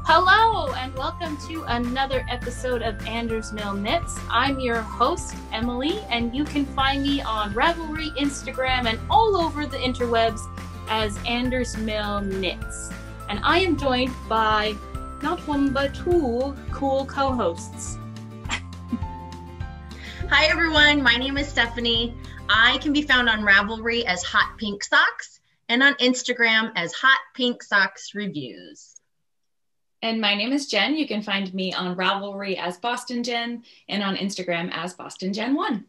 Hello and welcome to another episode of AndersMill Knits. I'm your host, Emily, and you can find me on Ravelry, Instagram, and all over the interwebs as AndersMill Knits. And I am joined by not one but two cool co-hosts. Hi everyone, my name is Stephanie. I can be found on Ravelry as hotpinksocks and on Instagram as hotpinksocksreviews. And my name is Jen. You can find me on Ravelry as Boston Jen and on Instagram as Boston Jen 1.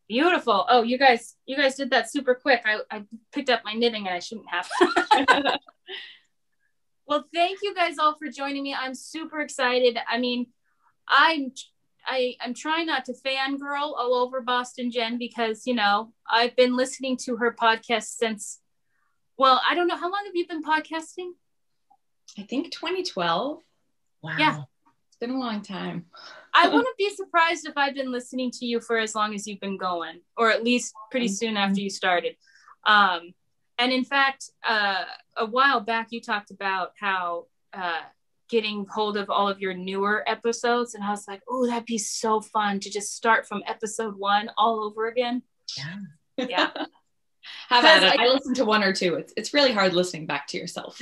Beautiful. Oh, you guys did that super quick. I picked up my knitting and I shouldn't have. Well, thank you guys all for joining me. I'm super excited. I mean, I'm trying not to fangirl all over Boston Jen because, you know, I've been listening to her podcast since, well, I don't know. How long have you been podcasting? I think 2012. Wow. Yeah. It's been a long time. I wouldn't be surprised if I've been listening to you for as long as you've been going, or at least pretty soon after you started. And in fact, a while back, you talked about how getting hold of all of your newer episodes. And I was like, oh, that'd be so fun to just start from episode 1 all over again. Yeah. Yeah. How about it? I listened to 1 or 2. It's really hard listening back to yourself.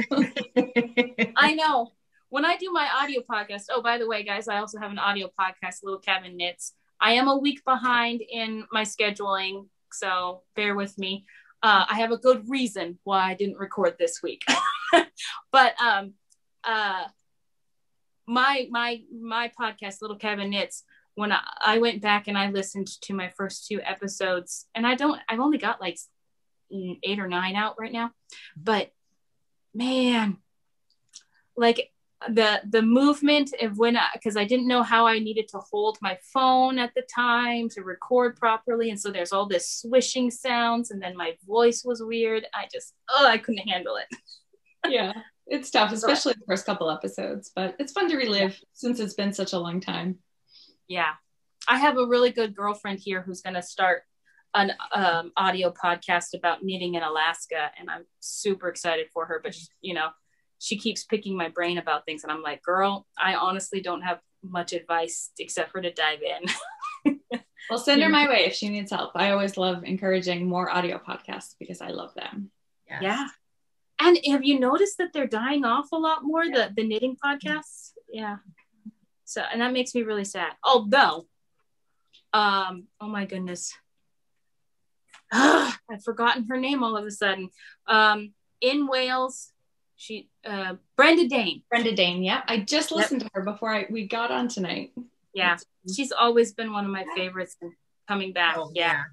I know. When I do my audio podcast, oh, by the way, guys, I also have an audio podcast, Little Cabin Knits. I am a week behind in my scheduling, so bear with me. I have a good reason why I didn't record this week. But my podcast, Little Cabin Knits, when I went back and I listened to my first 2 episodes, and I've only got like 8 or 9 out right now, but man, like the movement of because I didn't know how I needed to hold my phone at the time to record properly, and so there's all this swishing sounds, and then my voice was weird. I couldn't handle it. Yeah, it's tough, especially the first couple episodes, but it's fun to relive since it's been such a long time. Yeah, I have a really good girlfriend here who's going to start an audio podcast about knitting in Alaska, and I'm super excited for her, but she keeps picking my brain about things, and I'm like, girl, I honestly don't have much advice except for to dive in. Well, send her my way if she needs help. I always love encouraging more audio podcasts because I love them. Yes. Yeah. And have you noticed that they're dying off a lot more, the knitting podcasts? Yeah. So, and that makes me really sad. Although, oh my goodness. I've forgotten her name all of a sudden. In Wales, Breda Dayne. Breda Dayne, yeah. I just listened to her before we got on tonight. Yeah. She's always been one of my favorites coming back. Oh, yeah.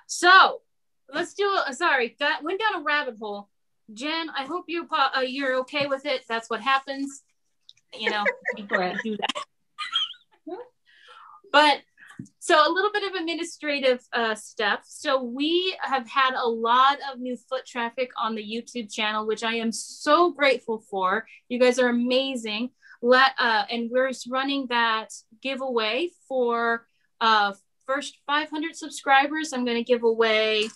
So let's do went down a rabbit hole. Jen, I hope you're okay with it. That's what happens. You know, people do that. But so a little bit of administrative stuff. So we have had a lot of new foot traffic on the YouTube channel, which I am so grateful for. You guys are amazing. And we're running that giveaway for first 500 subscribers. I'm going to give away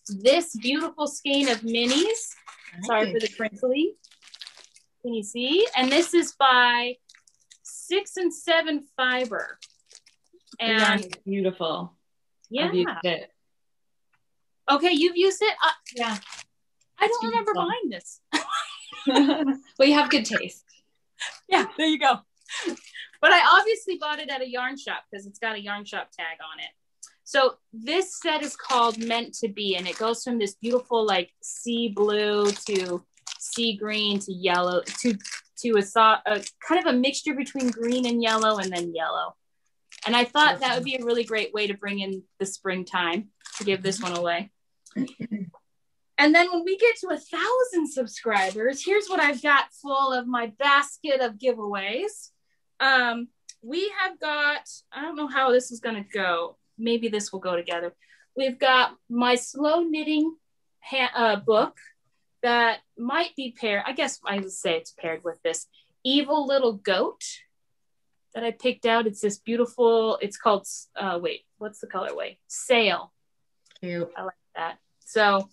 this beautiful skein of minis. Nice. Sorry for the crinkly. Can you see? And this is by 6 and 7 fiber. And it's beautiful. Yeah. I've used it. Okay, you've used it? Yeah. I don't remember buying this. Well, you have good taste. Yeah, there you go. But I obviously bought it at a yarn shop because it's got a yarn shop tag on it. So this set is called Meant to Be, and it goes from this beautiful like sea blue to sea green to yellow to a kind of a mixture between green and yellow and then yellow. And I thought that would be a really great way to bring in the springtime to give this one away. And then when we get to 1,000 subscribers, here's what I've got full of my basket of giveaways. We have got, I don't know how this is going to go. Maybe this will go together. We've got my slow knitting book that might be paired. I guess I would say it's paired with this Evil Little Goat that I picked out. It's this beautiful, it's called, what's the colorway? Sail. Cute. I like that. So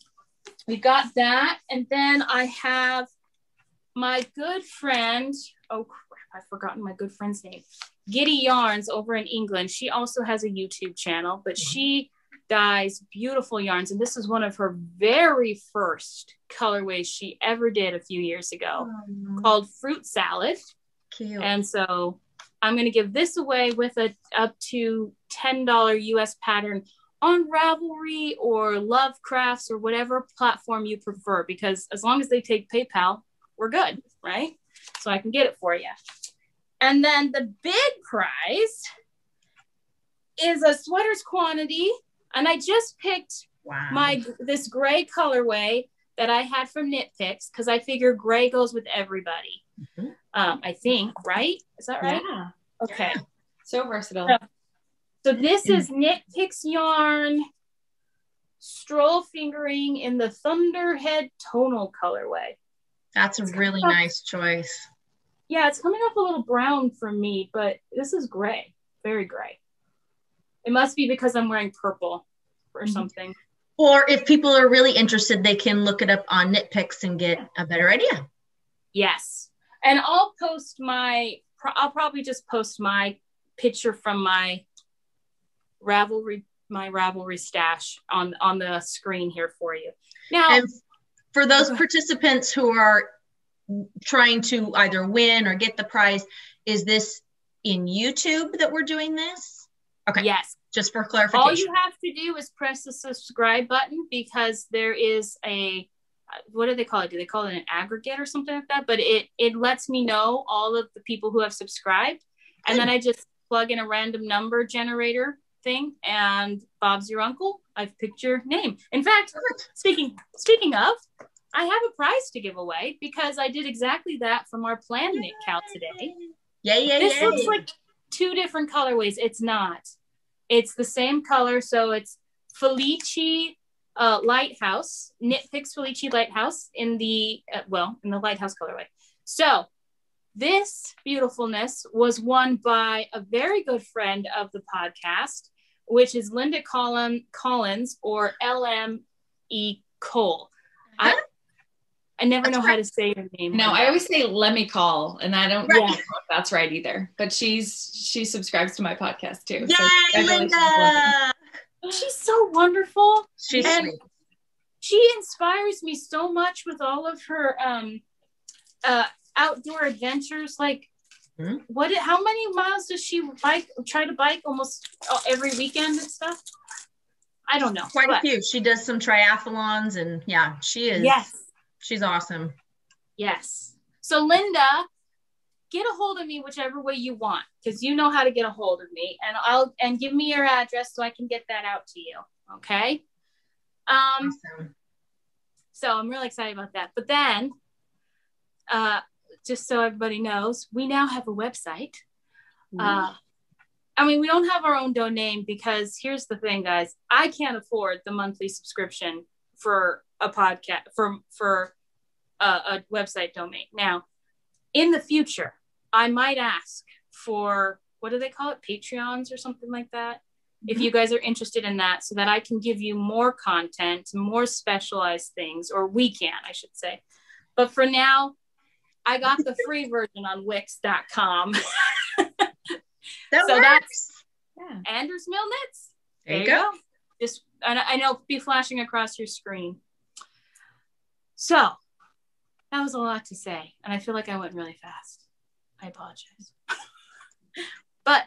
we got that. And then I have my good friend, oh crap, I've forgotten my good friend's name, Giddy Yarns over in England. She also has a YouTube channel, but she dyes beautiful yarns. And this is one of her very first colorways she ever did a few years ago, called Fruit Salad. Cute. And so I'm going to give this away with a up to $10 US pattern on Ravelry or Love Crafts or whatever platform you prefer, because as long as they take PayPal, we're good, right? So I can get it for you. And then the big prize is a sweaters quantity. And I just picked this gray colorway that I had from Knit Picks, because I figure gray goes with everybody. I think, right? Is that right? Yeah. Okay. So versatile. So this is Knit Picks yarn, stroll fingering in the Thunderhead tonal colorway. That's a really nice choice. Yeah, it's coming up a little brown for me, but this is gray, very gray. It must be because I'm wearing purple or something. Or if people are really interested, they can look it up on Knit Picks and get a better idea. Yes. And I'll probably just post my picture from my Ravelry stash on the screen here for you. Now, and for those participants who are trying to either win or get the prize, is this in YouTube that we're doing this? Okay. Yes. Just for clarification. All you have to do is press the subscribe button, because there is a, what do they call it? Do they call it an aggregate or something like that? But it lets me know all of the people who have subscribed. And then I just plug in a random number generator thing, and Bob's your uncle. I've picked your name. In fact, speaking of, I have a prize to give away, because I did exactly that from our planned knit cow today. This looks like two different colorways. It's not. It's the same color. So it's Felici Lighthouse, Knit Picks Felici Lighthouse in the Lighthouse colorway. So this beautifulness was won by a very good friend of the podcast, which is Linda Collins, or LME Cole. I never know how to say her name. No, I always say let me call, and I don't know if that's right either. But she subscribes to my podcast too. Yay, Linda! She's so wonderful. She's sweet. She inspires me so much with all of her outdoor adventures. Like, how many miles does she try to bike almost every weekend and stuff? I don't know. Quite a few. She does some triathlons, and she is. Yes. She's awesome. Yes. So Linda, get a hold of me whichever way you want, because you know how to get a hold of me, and give me your address so I can get that out to you. Okay. Awesome. So I'm really excited about that. But then, just so everybody knows, we now have a website. We don't have our own domain, because here's the thing, guys. I can't afford the monthly subscription for a podcast, for a website domain. Now, in the future, I might ask for, what do they call it? Patreons or something like that. If you guys are interested in that, so that I can give you more content, more specialized things, or we can, I should say. But for now, I got the free version on Wix.com. That's AndersMill Knits. There you go. Just, and I know, be flashing across your screen. So that was a lot to say, and I feel like I went really fast. I apologize. But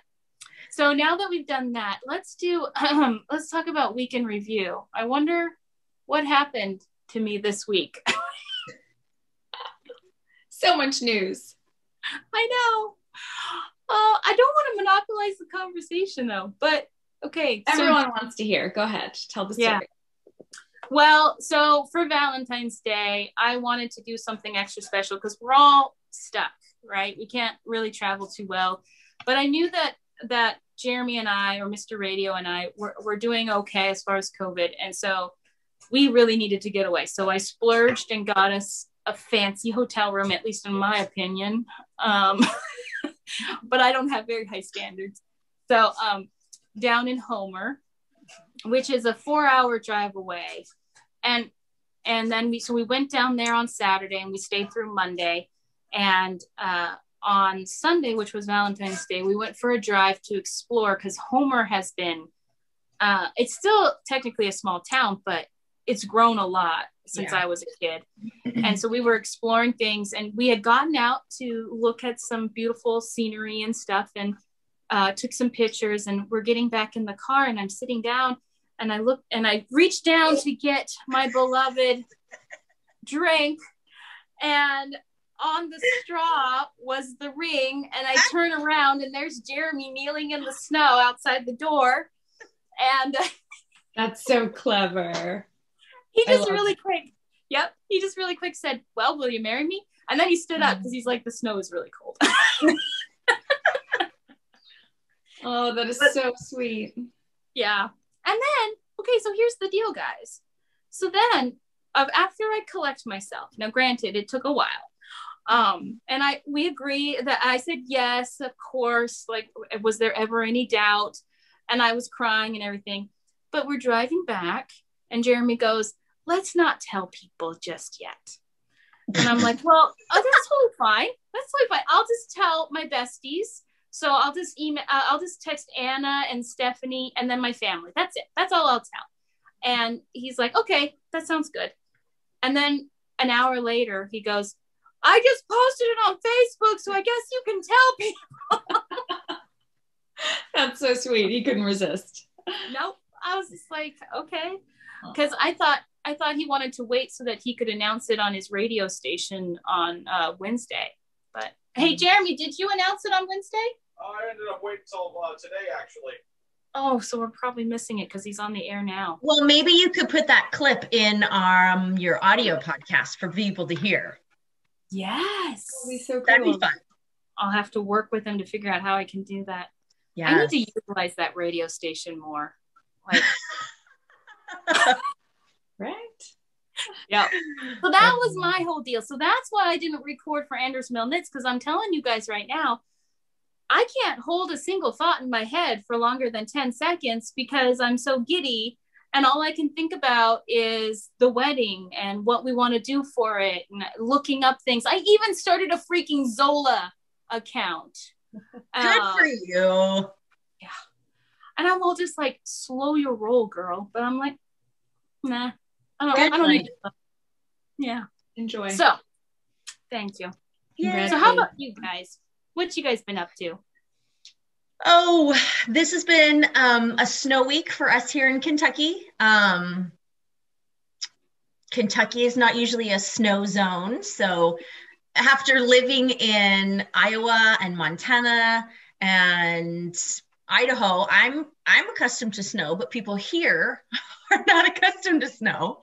so now that we've done that, let's talk about week in review. I wonder what happened to me this week. So much news. I know. I don't want to monopolize the conversation though, but okay. Everyone wants to hear. Go ahead. Tell the story. Yeah. Well, so for Valentine's Day, I wanted to do something extra special, because we're all stuck, right? We can't really travel too well. But I knew that Jeremy and I, or Mr. Radio and I, were doing okay as far as COVID. And so we really needed to get away. So I splurged and got us a fancy hotel room, at least in my opinion. But I don't have very high standards. So down in Homer, which is a 4-hour drive away. And then we went down there on Saturday, and we stayed through Monday. And on Sunday, which was Valentine's Day, we went for a drive to explore because Homer has been, it's still technically a small town, but it's grown a lot since I was a kid. And so we were exploring things, and we had gotten out to look at some beautiful scenery and stuff, and took some pictures, and we're getting back in the car, and I'm sitting down, and I reached down to get my beloved drink, and on the straw was the ring, and I turn around, and there's Jeremy kneeling in the snow outside the door. And that's so clever. He just really quick said, "Well, will you marry me?" And then he stood up because he's like, the snow is really cold. Oh, that is so sweet. Yeah. And then, okay, so here's the deal, guys. So then, after I collect myself, now granted, it took a while. And we agree that I said, yes, of course, like, was there ever any doubt? And I was crying and everything. But we're driving back, and Jeremy goes, "Let's not tell people just yet." And I'm like, well, that's totally fine. That's totally fine. I'll just tell my besties. So I'll just text Anna and Stephanie and then my family. That's it. That's all I'll tell. And he's like, okay, that sounds good. And then an hour later, he goes, "I just posted it on Facebook, so I guess you can tell people." That's so sweet. He couldn't resist. Nope. I was just like, okay. Because I thought he wanted to wait so that he could announce it on his radio station on Wednesday. But hey, Jeremy, did you announce it on Wednesday? I ended up waiting until today, actually. Oh, so we're probably missing it because he's on the air now. Well, maybe you could put that clip in your audio podcast for people to hear. Yes. That'd be so cool. That'd be fun. I'll have to work with him to figure out how I can do that. Yeah. I need to utilize that radio station more. Like, right? Yeah. So that was my whole deal. So that's why I didn't record for AndersMill Knits, because I'm telling you guys right now, I can't hold a single thought in my head for longer than 10 seconds because I'm so giddy, and all I can think about is the wedding and what we want to do for it and looking up things. I even started a freaking Zola account. Good for you. Yeah. And I'm all just like, slow your roll, girl. But I'm like, nah, I don't need to. Yeah. Enjoy. So, thank you. Yeah. So how about you guys? What you guys been up to? Oh, this has been a snow week for us here in Kentucky. Kentucky is not usually a snow zone. So after living in Iowa and Montana and Idaho, I'm accustomed to snow, but people here are not accustomed to snow.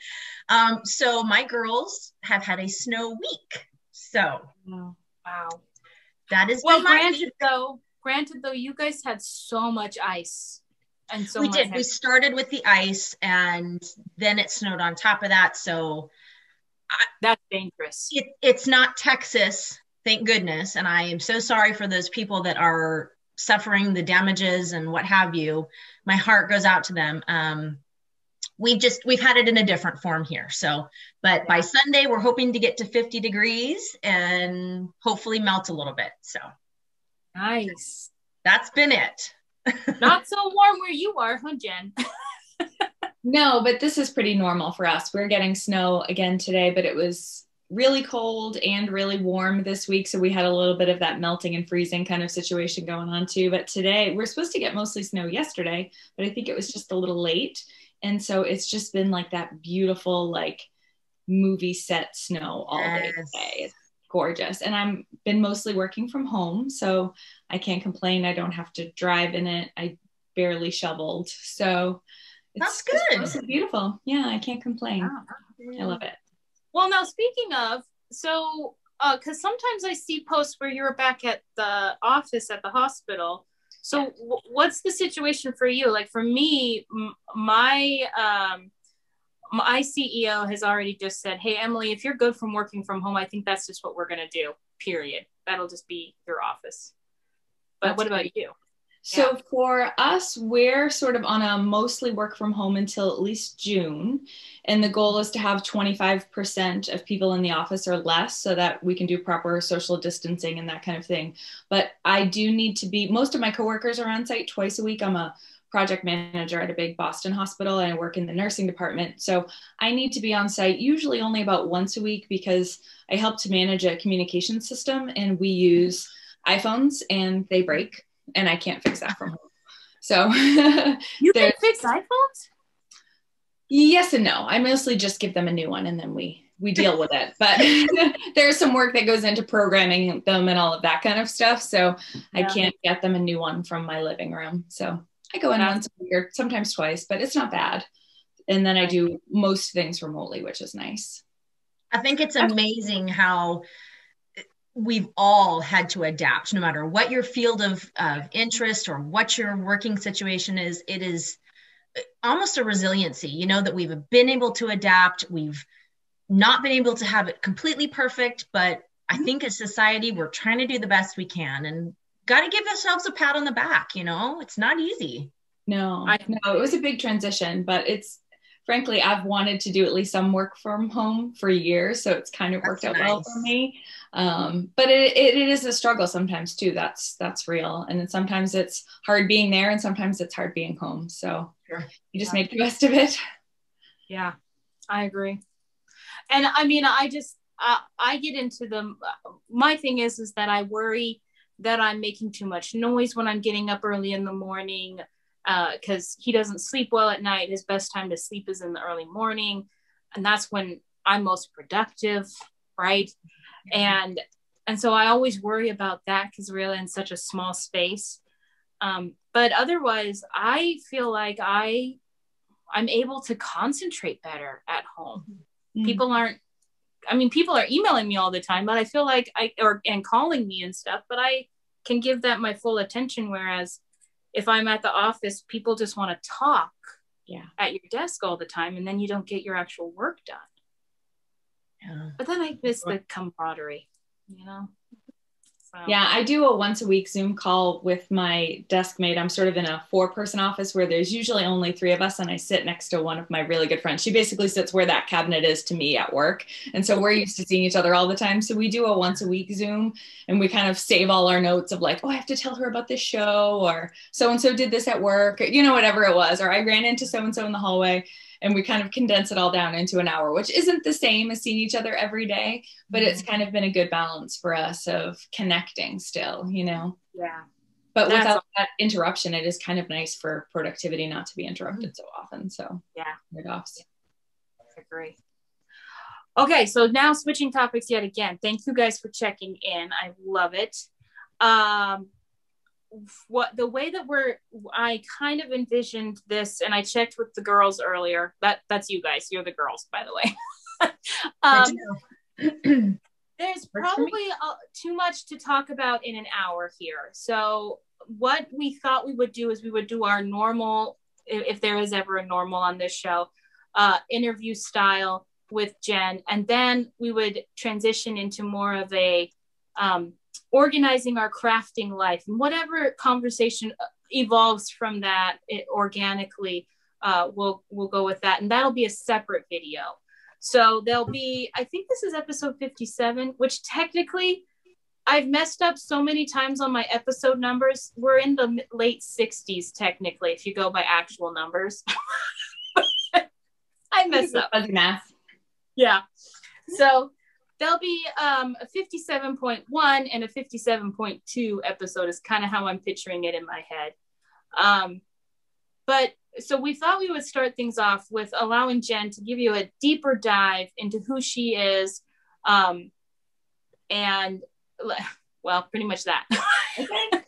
So my girls have had a snow week. So wow. That is well, granted though, you guys had so much ice. And so we did. We started with the ice, and then it snowed on top of that. So that's dangerous. It's not Texas, thank goodness. And I am so sorry for those people that are suffering the damages and what have you. My heart goes out to them. We've had it in a different form here. So, but by Sunday, we're hoping to get to 50 degrees and hopefully melt a little bit. So nice. That's been it. Not so warm where you are, huh, Jen? No, but this is pretty normal for us. We're getting snow again today, but it was really cold and really warm this week. So we had a little bit of that melting and freezing kind of situation going on too. But today we're supposed to get mostly snow yesterday, but I think it was just a little late. And so it's just been like that beautiful, like movie set snow all day today. It's gorgeous. And I've been mostly working from home, so I can't complain. I don't have to drive in it. I barely shoveled. So that's good. It's beautiful. Yeah, I can't complain. Wow. I love it. Well, now speaking of, so, because sometimes I see posts where you're back at the office at the hospital. So what's the situation for you? Like for me, my CEO has already just said, hey, Emily, if you're good from working from home, I think that's just what we're going to do, period. That'll just be your office. But what about you? So for us, we're sort of on a mostly work from home until at least June. And the goal is to have 25% of people in the office or less so that we can do proper social distancing and that kind of thing. But I do need to be, most of my coworkers are on site twice a week. I'm a project manager at a big Boston hospital and I work in the nursing department. So I need to be on site usually only about once a week because I help to manage a communication system and we use iPhones and they break. And I can't fix that from home. So you can fix iPhones? Yes and no. I mostly just give them a new one and then we deal with it. But there's some work that goes into programming them and all of that kind of stuff. So I can't get them a new one from my living room. So I go in once a week or sometimes twice, but it's not bad. And then I do most things remotely, which is nice. I think it's amazing how we've all had to adapt, no matter what your field of interest or what your working situation is. It is almost a resiliency, you know, that we've been able to adapt. We've not been able to have it completely perfect, but I think as society, we're trying to do the best we can and got to give ourselves a pat on the back. You know, it's not easy. No, it was a big transition, but it's, frankly, I've wanted to do at least some work from home for years. So it's kind of worked out well for me. But it is a struggle sometimes too. That's real. And then sometimes it's hard being there and sometimes it's hard being home. So you just make the best of it. Yeah, I agree. And I mean, I get into my thing is that I worry that I'm making too much noise when I'm getting up early in the morning. Because he doesn't sleep well at night. His best time to sleep is in the early morning. And that's when I'm most productive, right? And so I always worry about that because we're in such a small space. But otherwise, I feel like I'm able to concentrate better at home. Mm-hmm. People are emailing me all the time, but I feel like and calling me and stuff, but I can give that my full attention. Whereas if I'm at the office, people just want to talk at your desk all the time, and then you don't get your actual work done. Yeah. But then I miss the camaraderie, you know? So. Yeah, I do a once a week Zoom call with my desk mate. I'm sort of in a 4-person office where there's usually only 3 of us, and I sit next to one of my really good friends. She basically sits where that cabinet is to me at work. And so we're used to seeing each other all the time. So we do a once a week Zoom, and we kind of save all our notes of like, oh, I have to tell her about this show, or so-and-so did this at work, or, you know, whatever it was, or I ran into so-and-so in the hallway. And we kind of condense it all down into an hour, which isn't the same as seeing each other every day, but it's kind of been a good balance for us of connecting still, you know? Yeah. But without that interruption, it is kind of nice for productivity not to be interrupted so often. So trade-offs. I agree. Okay, so now switching topics yet again. Thank you guys for checking in. I love it. The way that I kind of envisioned this, and I checked with the girls earlier. That's you guys. You're the girls, by the way. There's probably too much to talk about in an hour here. So what we thought we would do is we would do our normal, if there is ever a normal on this show, interview style with Jen, and then we would transition into more of a organizing our crafting life, and whatever conversation evolves from that organically, we'll go with that, and that'll be a separate video. So there'll be, I think this is episode 57, which technically I've messed up so many times on my episode numbers. We're in the late 60s technically, if you go by actual numbers. I messed up. Fuzzy math. Yeah. So there'll be a 57.1 and a 57.2 episode is kind of how I'm picturing it in my head. But so we thought we would start things off with allowing Jen to give you a deeper dive into who she is. And well, pretty much that. Okay.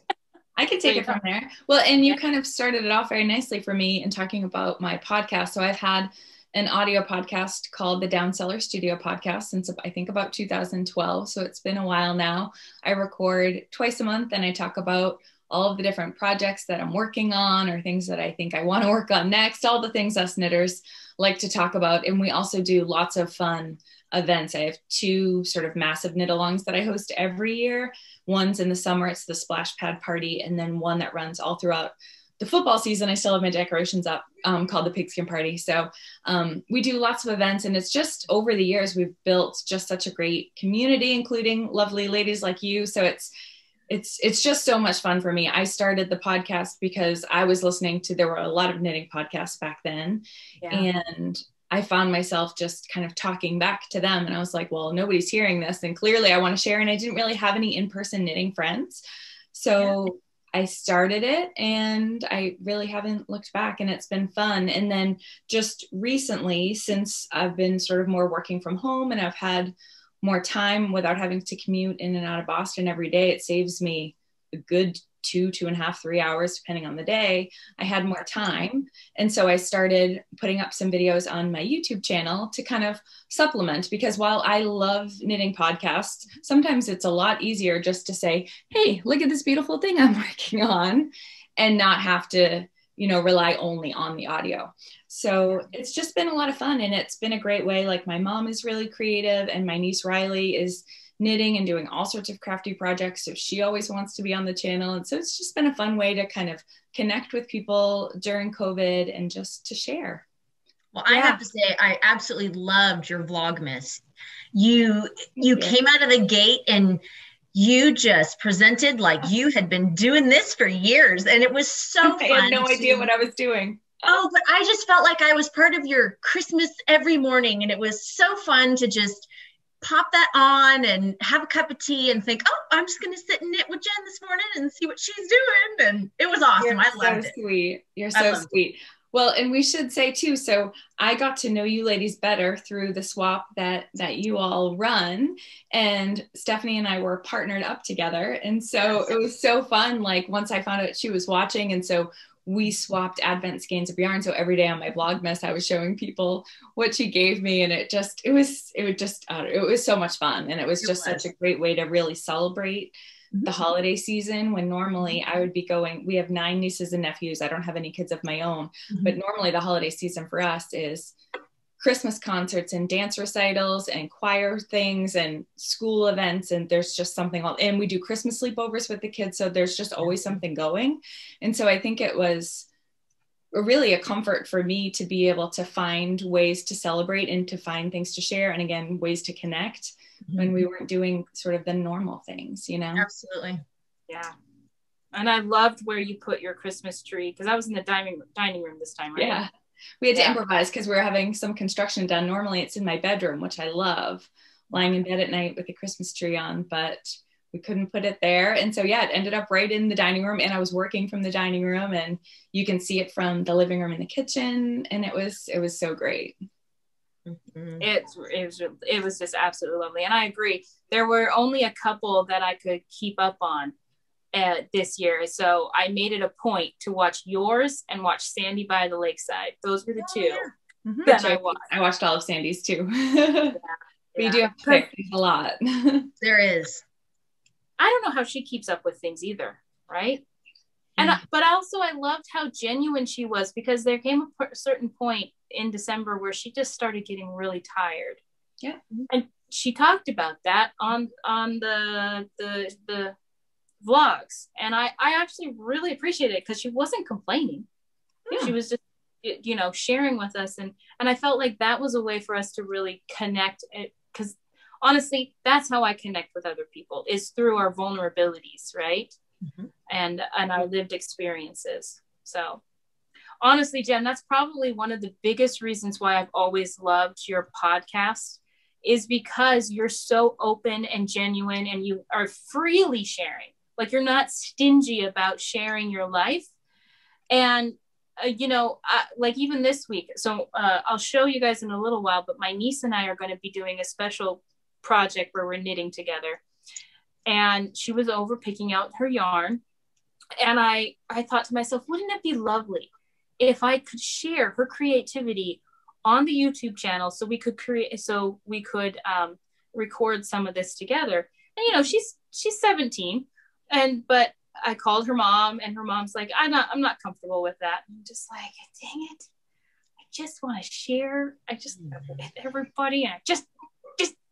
I can take it from there. Well, and you kind of started it off very nicely for me in talking about my podcast. So I've had an audio podcast called the Down Cellar Studio podcast since I think about 2012. So it's been a while now. I record twice a month and I talk about all of the different projects that I'm working on or things that I think I want to work on next, all the things us knitters like to talk about. And we also do lots of fun events. I have two sort of massive knit alongs that I host every year. One's in the summer, it's the splash pad party, and then one that runs all throughout the football season. I still have my decorations up, called the Pigskin Party. So we do lots of events, and it's just over the years we've built just such a great community, including lovely ladies like you. So it's just so much fun for me. I started the podcast because I was listening to, there were a lot of knitting podcasts back then. Yeah. And I found myself just kind of talking back to them. And I was like, well, nobody's hearing this, and clearly I want to share. And I didn't really have any in-person knitting friends. So I started it, and I really haven't looked back, and it's been fun. And then just recently, since I've been sort of more working from home and I've had more time without having to commute in and out of Boston every day, it saves me a good 2.5, 3 hours, depending on the day. I had more time. And so I started putting up some videos on my YouTube channel to kind of supplement, because while I love knitting podcasts, sometimes it's a lot easier just to say, hey, look at this beautiful thing I'm working on, and not have to, rely only on the audio. So it's just been a lot of fun, and it's been a great way. Like, my mom is really creative, and my niece Riley is knitting and doing all sorts of crafty projects. So she always wants to be on the channel. And so it's just been a fun way to kind of connect with people during COVID and just to share. Well, I have to say, I absolutely loved your Vlogmas. You came out of the gate and you just presented like you had been doing this for years. And it was so fun. I had no idea what I was doing. Oh, but I just felt like I was part of your Christmas every morning. And it was so fun to just pop that on and have a cup of tea and think, oh, I'm just going to sit and knit with Jen this morning and see what she's doing. And it was awesome. I loved it. Sweet. You're so sweet. Well, and we should say too, so I got to know you ladies better through the swap that you all run, and Stephanie and I were partnered up together. And so it was so fun. Like, once I found out she was watching, and so we swapped Advent skeins of yarn. So every day on my Vlogmas, I was showing people what she gave me. And it was so much fun. And it was just such a great way to really celebrate the holiday season, when normally I would be going, we have 9 nieces and nephews. I don't have any kids of my own, but normally the holiday season for us is Christmas concerts and dance recitals and choir things and school events. And there's just something, and we do Christmas sleepovers with the kids. So there's just always something going. And so I think it was really a comfort for me to be able to find ways to celebrate and to find things to share. And again, ways to connect when we weren't doing sort of the normal things, Absolutely. Yeah. And I loved where you put your Christmas tree, because I was in the dining room this time, right? Yeah. We had to improvise because we were having some construction done. Normally it's in my bedroom, which I love, lying in bed at night with the Christmas tree on, but we couldn't put it there. And so, it ended up right in the dining room, and I was working from the dining room, and you can see it from the living room and the kitchen. And it was so great. It was just absolutely lovely. And I agree. There were only a couple that I could keep up on this year. So I made it a point to watch yours and watch Sandy by the Lakeside. Those were the two that I watched. I watched all of Sandy's too. But you do have to pick a lot. There is. I don't know how she keeps up with things either, right? And but also I loved how genuine she was, because there came a certain point in December where she just started getting really tired. Yeah. And she talked about that on the vlogs, and I actually really appreciated it, because she wasn't complaining. She was just sharing with us, and I felt like that was a way for us to really connect, because honestly, that's how I connect with other people, is through our vulnerabilities, right? And our lived experiences. So honestly, Jen, that's probably one of the biggest reasons why I've always loved your podcast, is because you're so open and genuine, and you are freely sharing. Like, you're not stingy about sharing your life. And, like even this week, so I'll show you guys in a little while, but my niece and I are going to be doing a special project where we're knitting together. And she was over picking out her yarn. And I thought to myself, wouldn't it be lovely if I could share her creativity on the YouTube channel, so we could record some of this together. And she's 17, but I called her mom, and her mom's like, I'm not comfortable with that. And I'm just like, dang it, I just want to share. With everybody, and I just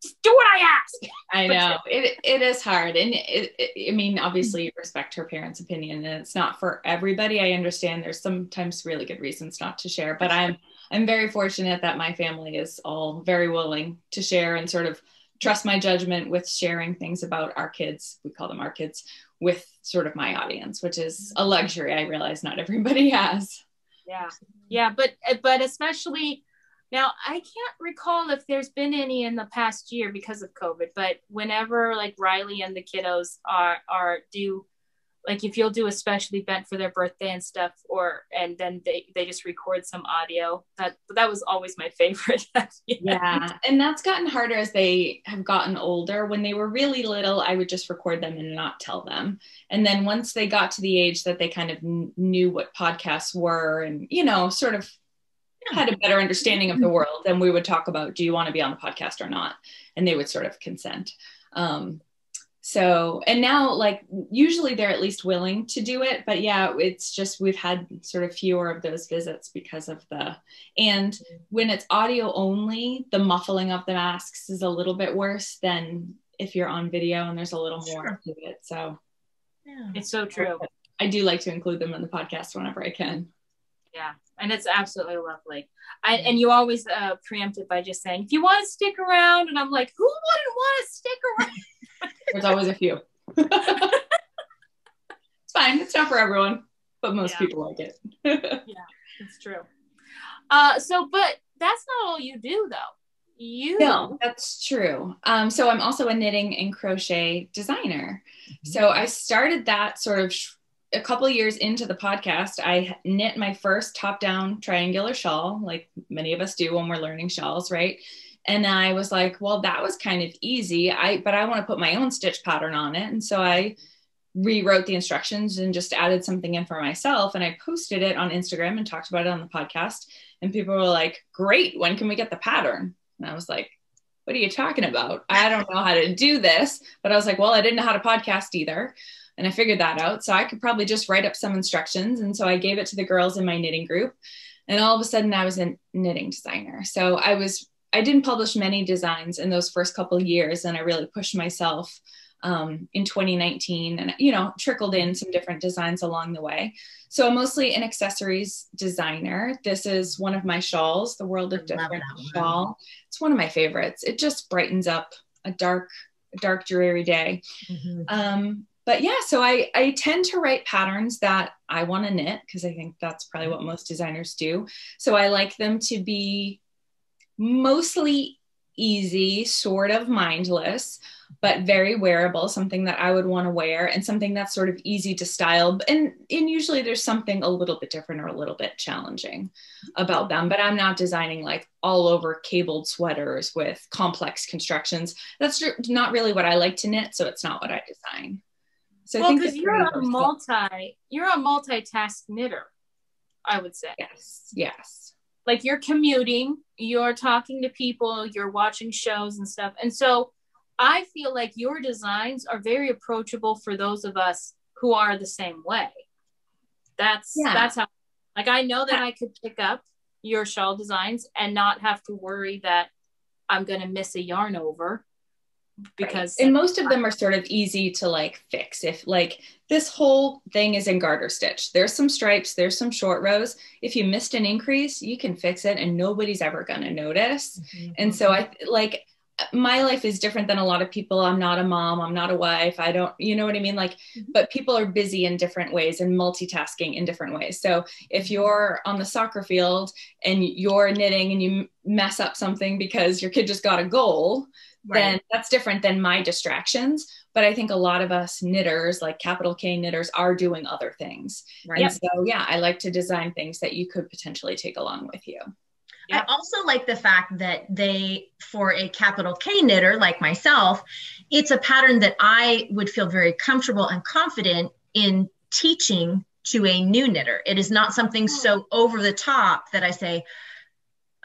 Just do what I ask. I know it is hard. And I mean, obviously you respect her parents' opinion, and it's not for everybody. I understand there's sometimes really good reasons not to share, but I'm very fortunate that my family is all very willing to share and sort of trust my judgment with sharing things about our kids. We call them our kids, with sort of my audience, which is a luxury I realize not everybody has. Yeah. But especially now, I can't recall if there's been any in the past year because of COVID, but whenever like Riley and the kiddos are do, like if you'll do a special event for their birthday and stuff, and then they just record some audio, that was always my favorite. Yeah. And that's gotten harder as they have gotten older. When they were really little, I would just record them and not tell them. And then once they got to the age that they kind of knew what podcasts were and, you know, sort of had a better understanding of the world, then we would talk about, do you want to be on the podcast or not? And they would sort of consent. So, and now like usually they're at least willing to do it, but yeah, it's just, we've had sort of fewer of those visits because of and when it's audio only, the muffling of the masks is a little bit worse than if you're on video and there's a little more to it. So yeah, it's so true. I do like to include them in the podcast whenever I can. Yeah. And it's absolutely lovely. And you always preempt it by just saying, if you want to stick around, and I'm like, who wouldn't want to stick around? There's always a few. It's fine. It's not for everyone, but most people like it. Yeah, it's true. But that's not all you do though. No, that's true. So I'm also a knitting and crochet designer. Mm-hmm. So I started that sort of a couple of years into the podcast. I knit my first top-down triangular shawl, like many of us do when we're learning shawls, right? And I was like, well, that was kind of easy. But I want to put my own stitch pattern on it. And so I rewrote the instructions and just added something in for myself. And I posted it on Instagram and talked about it on the podcast. And people were like, great, when can we get the pattern? And I was like, what are you talking about? I don't know how to do this. But I was like, well, I didn't know how to podcast either. And I figured that out. So I could probably just write up some instructions. And so I gave it to the girls in my knitting group. And all of a sudden I was a knitting designer. So I didn't publish many designs in those first couple of years. And I really pushed myself in 2019 and, you know, trickled in some different designs along the way. So I'm mostly an accessories designer. This is one of my shawls, the World of Different shawl. It's one of my favorites. It just brightens up a dark, dreary day. Mm-hmm. But yeah, so I tend to write patterns that I want to knit because I think that's probably what most designers do. So I like them to be mostly easy, sort of mindless, but very wearable, something that I would want to wear and something that's sort of easy to style. And usually there's something a little bit different or a little bit challenging about them, but I'm not designing like all over cabled sweaters with complex constructions. That's not really what I like to knit. So it's not what I design. So well, because you're a multitask knitter, I would say. Yes. Like you're commuting, you're talking to people, you're watching shows and stuff. And so I feel like your designs are very approachable for those of us who are the same way. That's how, like, I know that I could pick up your shawl designs and not have to worry that I'm going to miss a yarn over. Because and most of them are sort of easy to like fix. If like this whole thing is in garter stitch, there's some stripes, there's some short rows. If you missed an increase, you can fix it and nobody's ever going to notice. Mm-hmm. And so I like my life is different than a lot of people. I'm not a mom, I'm not a wife. I don't, you know what I mean? Like, but people are busy in different ways and multitasking in different ways. So if you're on the soccer field and you're knitting and you mess up something because your kid just got a goal, then that's different than my distractions. But I think a lot of us knitters, like capital K knitters, are doing other things. Right. And so, yeah, I like to design things that you could potentially take along with you. I also like the fact that for a capital K knitter like myself, it's a pattern that I would feel very comfortable and confident in teaching to a new knitter. It is not something so over the top that I say,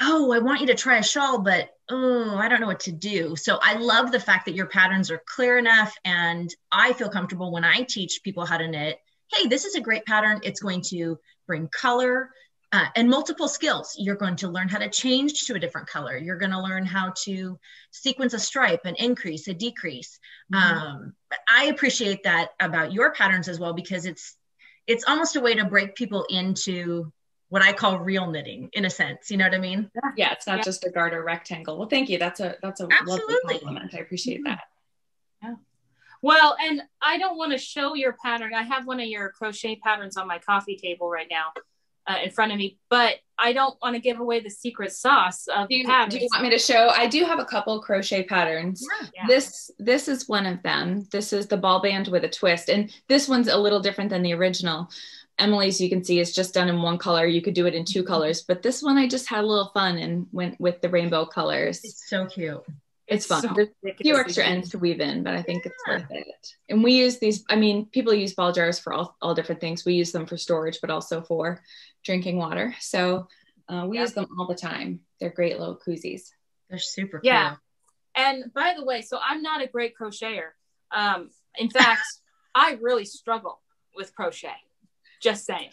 oh, I want you to try a shawl, but I don't know what to do. So I love the fact that your patterns are clear enough, and I feel comfortable when I teach people how to knit. Hey, this is a great pattern. It's going to bring color, and multiple skills. You're going to learn how to change to a different color. You're going to learn how to sequence a stripe, an increase, a decrease. But I appreciate that about your patterns as well, because it's almost a way to break people into what I call real knitting, in a sense. You know what I mean? Yeah, it's not just a garter rectangle. Well, thank you. That's a lovely compliment. I appreciate that. Yeah. Well, and I don't want to show your pattern. I have one of your crochet patterns on my coffee table right now in front of me, but I don't want to give away the secret sauce of patterns. Do you want me to show? I do have a couple crochet patterns. Yeah. This is one of them. This is the ball band with a twist. And this one's a little different than the original. Emily's, you can see, is just done in one color. You could do it in two colors, but this one I just had a little fun and went with the rainbow colors. It's so cute. It's fun. There's a few extra ends to weave in, but I think it's worth it. And we use these, I mean, people use ball jars for all different things. We use them for storage, but also for drinking water. So we use them all the time. They're great little koozies. They're super cool. Yeah. And by the way, so I'm not a great crocheter. In fact, I really struggle with crochet. Just saying.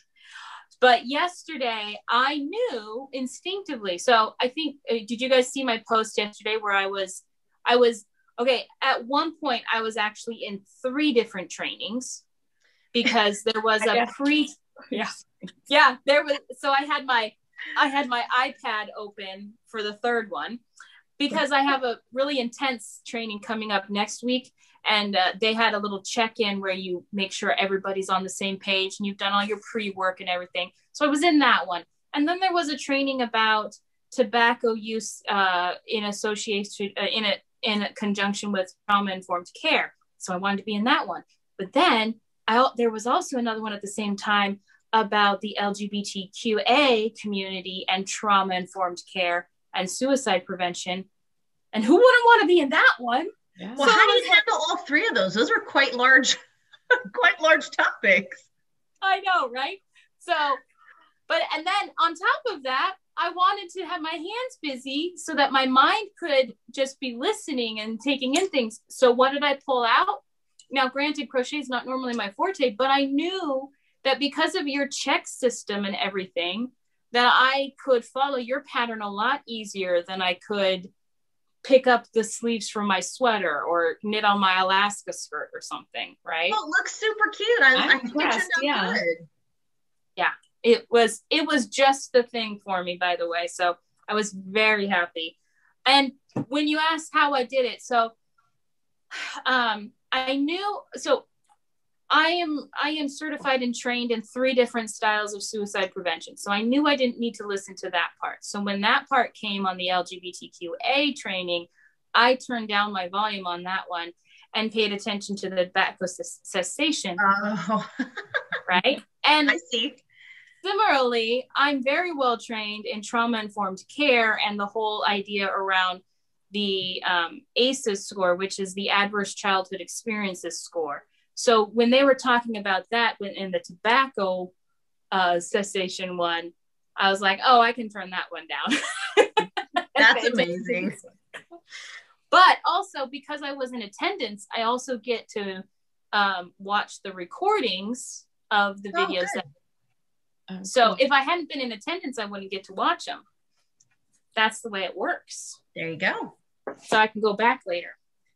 But yesterday I knew instinctively. So I think, did you guys see my post yesterday where I was, okay, at one point I was actually in 3 different trainings because there was there was, so I had my iPad open for the 3rd one because I have a really intense training coming up next week. And they had a little check-in where you make sure everybody's on the same page and you've done all your pre-work and everything. So I was in that one. And then there was a training about tobacco use in association, in conjunction with trauma-informed care. So I wanted to be in that one. But then there was also another one at the same time about the LGBTQA community and trauma-informed care and suicide prevention. And who wouldn't want to be in that one? Yeah. Well, so how do you handle all 3 of those? Those are quite large, quite large topics. I know, right? So, and then on top of that, I wanted to have my hands busy so that my mind could just be listening and taking in things. So what did I pull out? Now, granted, crochet is not normally my forte, but I knew that because of your check system and everything, that I could follow your pattern a lot easier than I could pick up the sleeves from my sweater or knit on my Alaska skirt or something, right? Oh, it looks super cute. I think it turned out good. Yeah, it was just the thing for me, by the way. So I was very happy. And when you asked how I did it, so I knew, so I am certified and trained in 3 different styles of suicide prevention. So I knew I didn't need to listen to that part. So when that part came on the LGBTQA training, I turned down my volume on that one and paid attention to the tobacco cessation. Oh. Right? And I see. Similarly, I'm very well trained in trauma-informed care and the whole idea around the ACEs score, which is the Adverse Childhood Experiences score. So when they were talking about that in the tobacco cessation one, I was like, oh, I can turn that one down. That's amazing. But also because I was in attendance, I also get to watch the recordings of the videos. So if I hadn't been in attendance, I wouldn't get to watch them. That's the way it works. There you go. So I can go back later.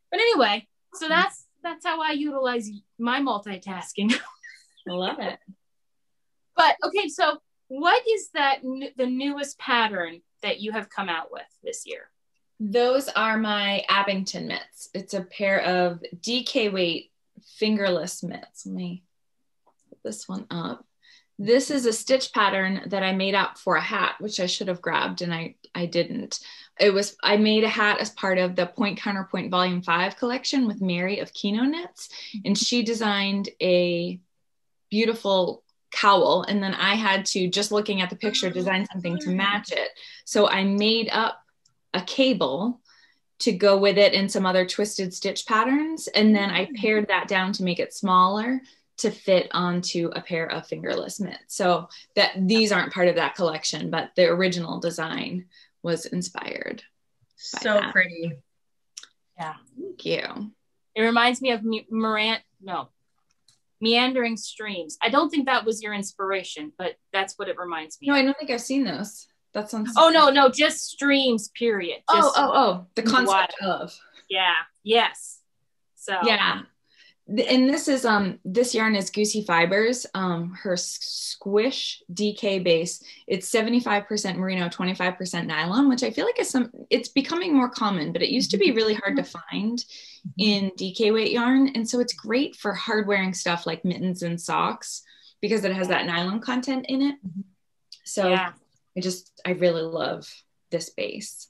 But anyway, so that's how I utilize my multitasking. I love it. But okay, so what is the newest pattern that you have come out with this year? Those are my Abington mitts. It's a pair of DK weight fingerless mitts. Let me put this one up. This is a stitch pattern that I made up for a hat, which I should have grabbed and I didn't. I made a hat as part of the Point Counterpoint Volume 5 collection with Mary of Kino Knits, and she designed a beautiful cowl, and then I had to, just looking at the picture, design something to match it. So I made up a cable to go with it and some other twisted stitch patterns, and then I pared that down to make it smaller to fit onto a pair of fingerless mitts. So that these aren't part of that collection, but the original design was inspired. So pretty. Yeah. Thank you. It reminds me of Meandering streams. I don't think that was your inspiration, but that's what it reminds me No, of. I don't think I've seen those. That sounds. Oh, no, just streams, period. Just The concept of. Yeah, yes. So. Yeah. And this is this yarn is Goosey Fibers, her Squish DK base. It's 75% merino, 25% nylon, which I feel like it's becoming more common, but it used to be really hard to find in DK weight yarn. And so it's great for hard wearing stuff like mittens and socks because it has that nylon content in it. So yeah. I really love this base.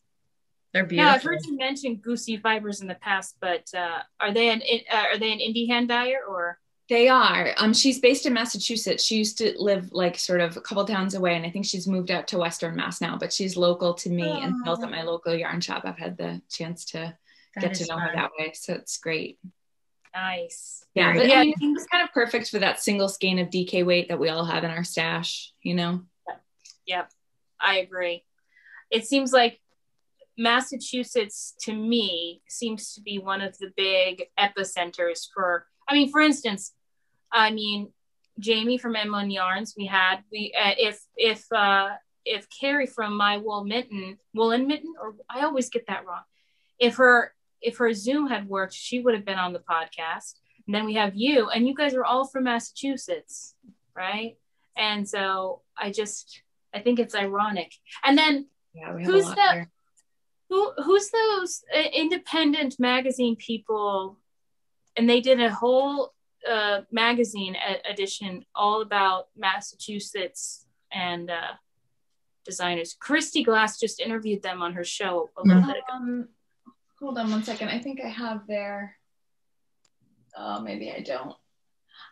They're beautiful. Now, I've heard you mention Goosey Fibers in the past, but are they an indie hand dyer or? They are. She's based in Massachusetts. She used to live like sort of a couple towns away, and I think she's moved out to Western Mass now. But she's local to me and sells at my local yarn shop. I've had the chance to get to know her that way, so it's great. Nice. Yeah, but I mean, it's kind of perfect for that single skein of DK weight that we all have in our stash. You know. Yep, I agree. It seems like Massachusetts, to me, seems to be one of the big epicenters for instance, Jamie from M1 Yarns, if Carrie from My Woolen Mitten, or I always get that wrong. If her Zoom had worked, she would have been on the podcast. And then we have you, and you guys are all from Massachusetts, right? And so I think it's ironic. And then who's those independent magazine people? And they did a whole magazine edition all about Massachusetts and designers. Christy Glass just interviewed them on her show a little bit ago. Hold on one second. I think I have their. Oh, maybe I don't.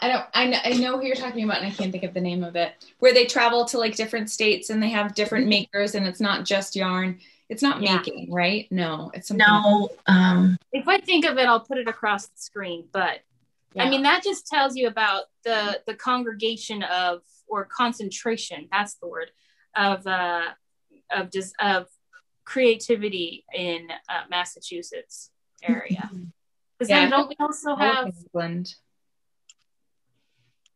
I know who you're talking about, and I can't think of the name of it. Where they travel to like different states and they have different makers, and it's not just yarn. It's not making, right? No, it's something. No. If I think of it, I'll put it across the screen. But I mean, that just tells you about the congregation or concentration. That's the word of creativity in Massachusetts area. Because then don't we also have England?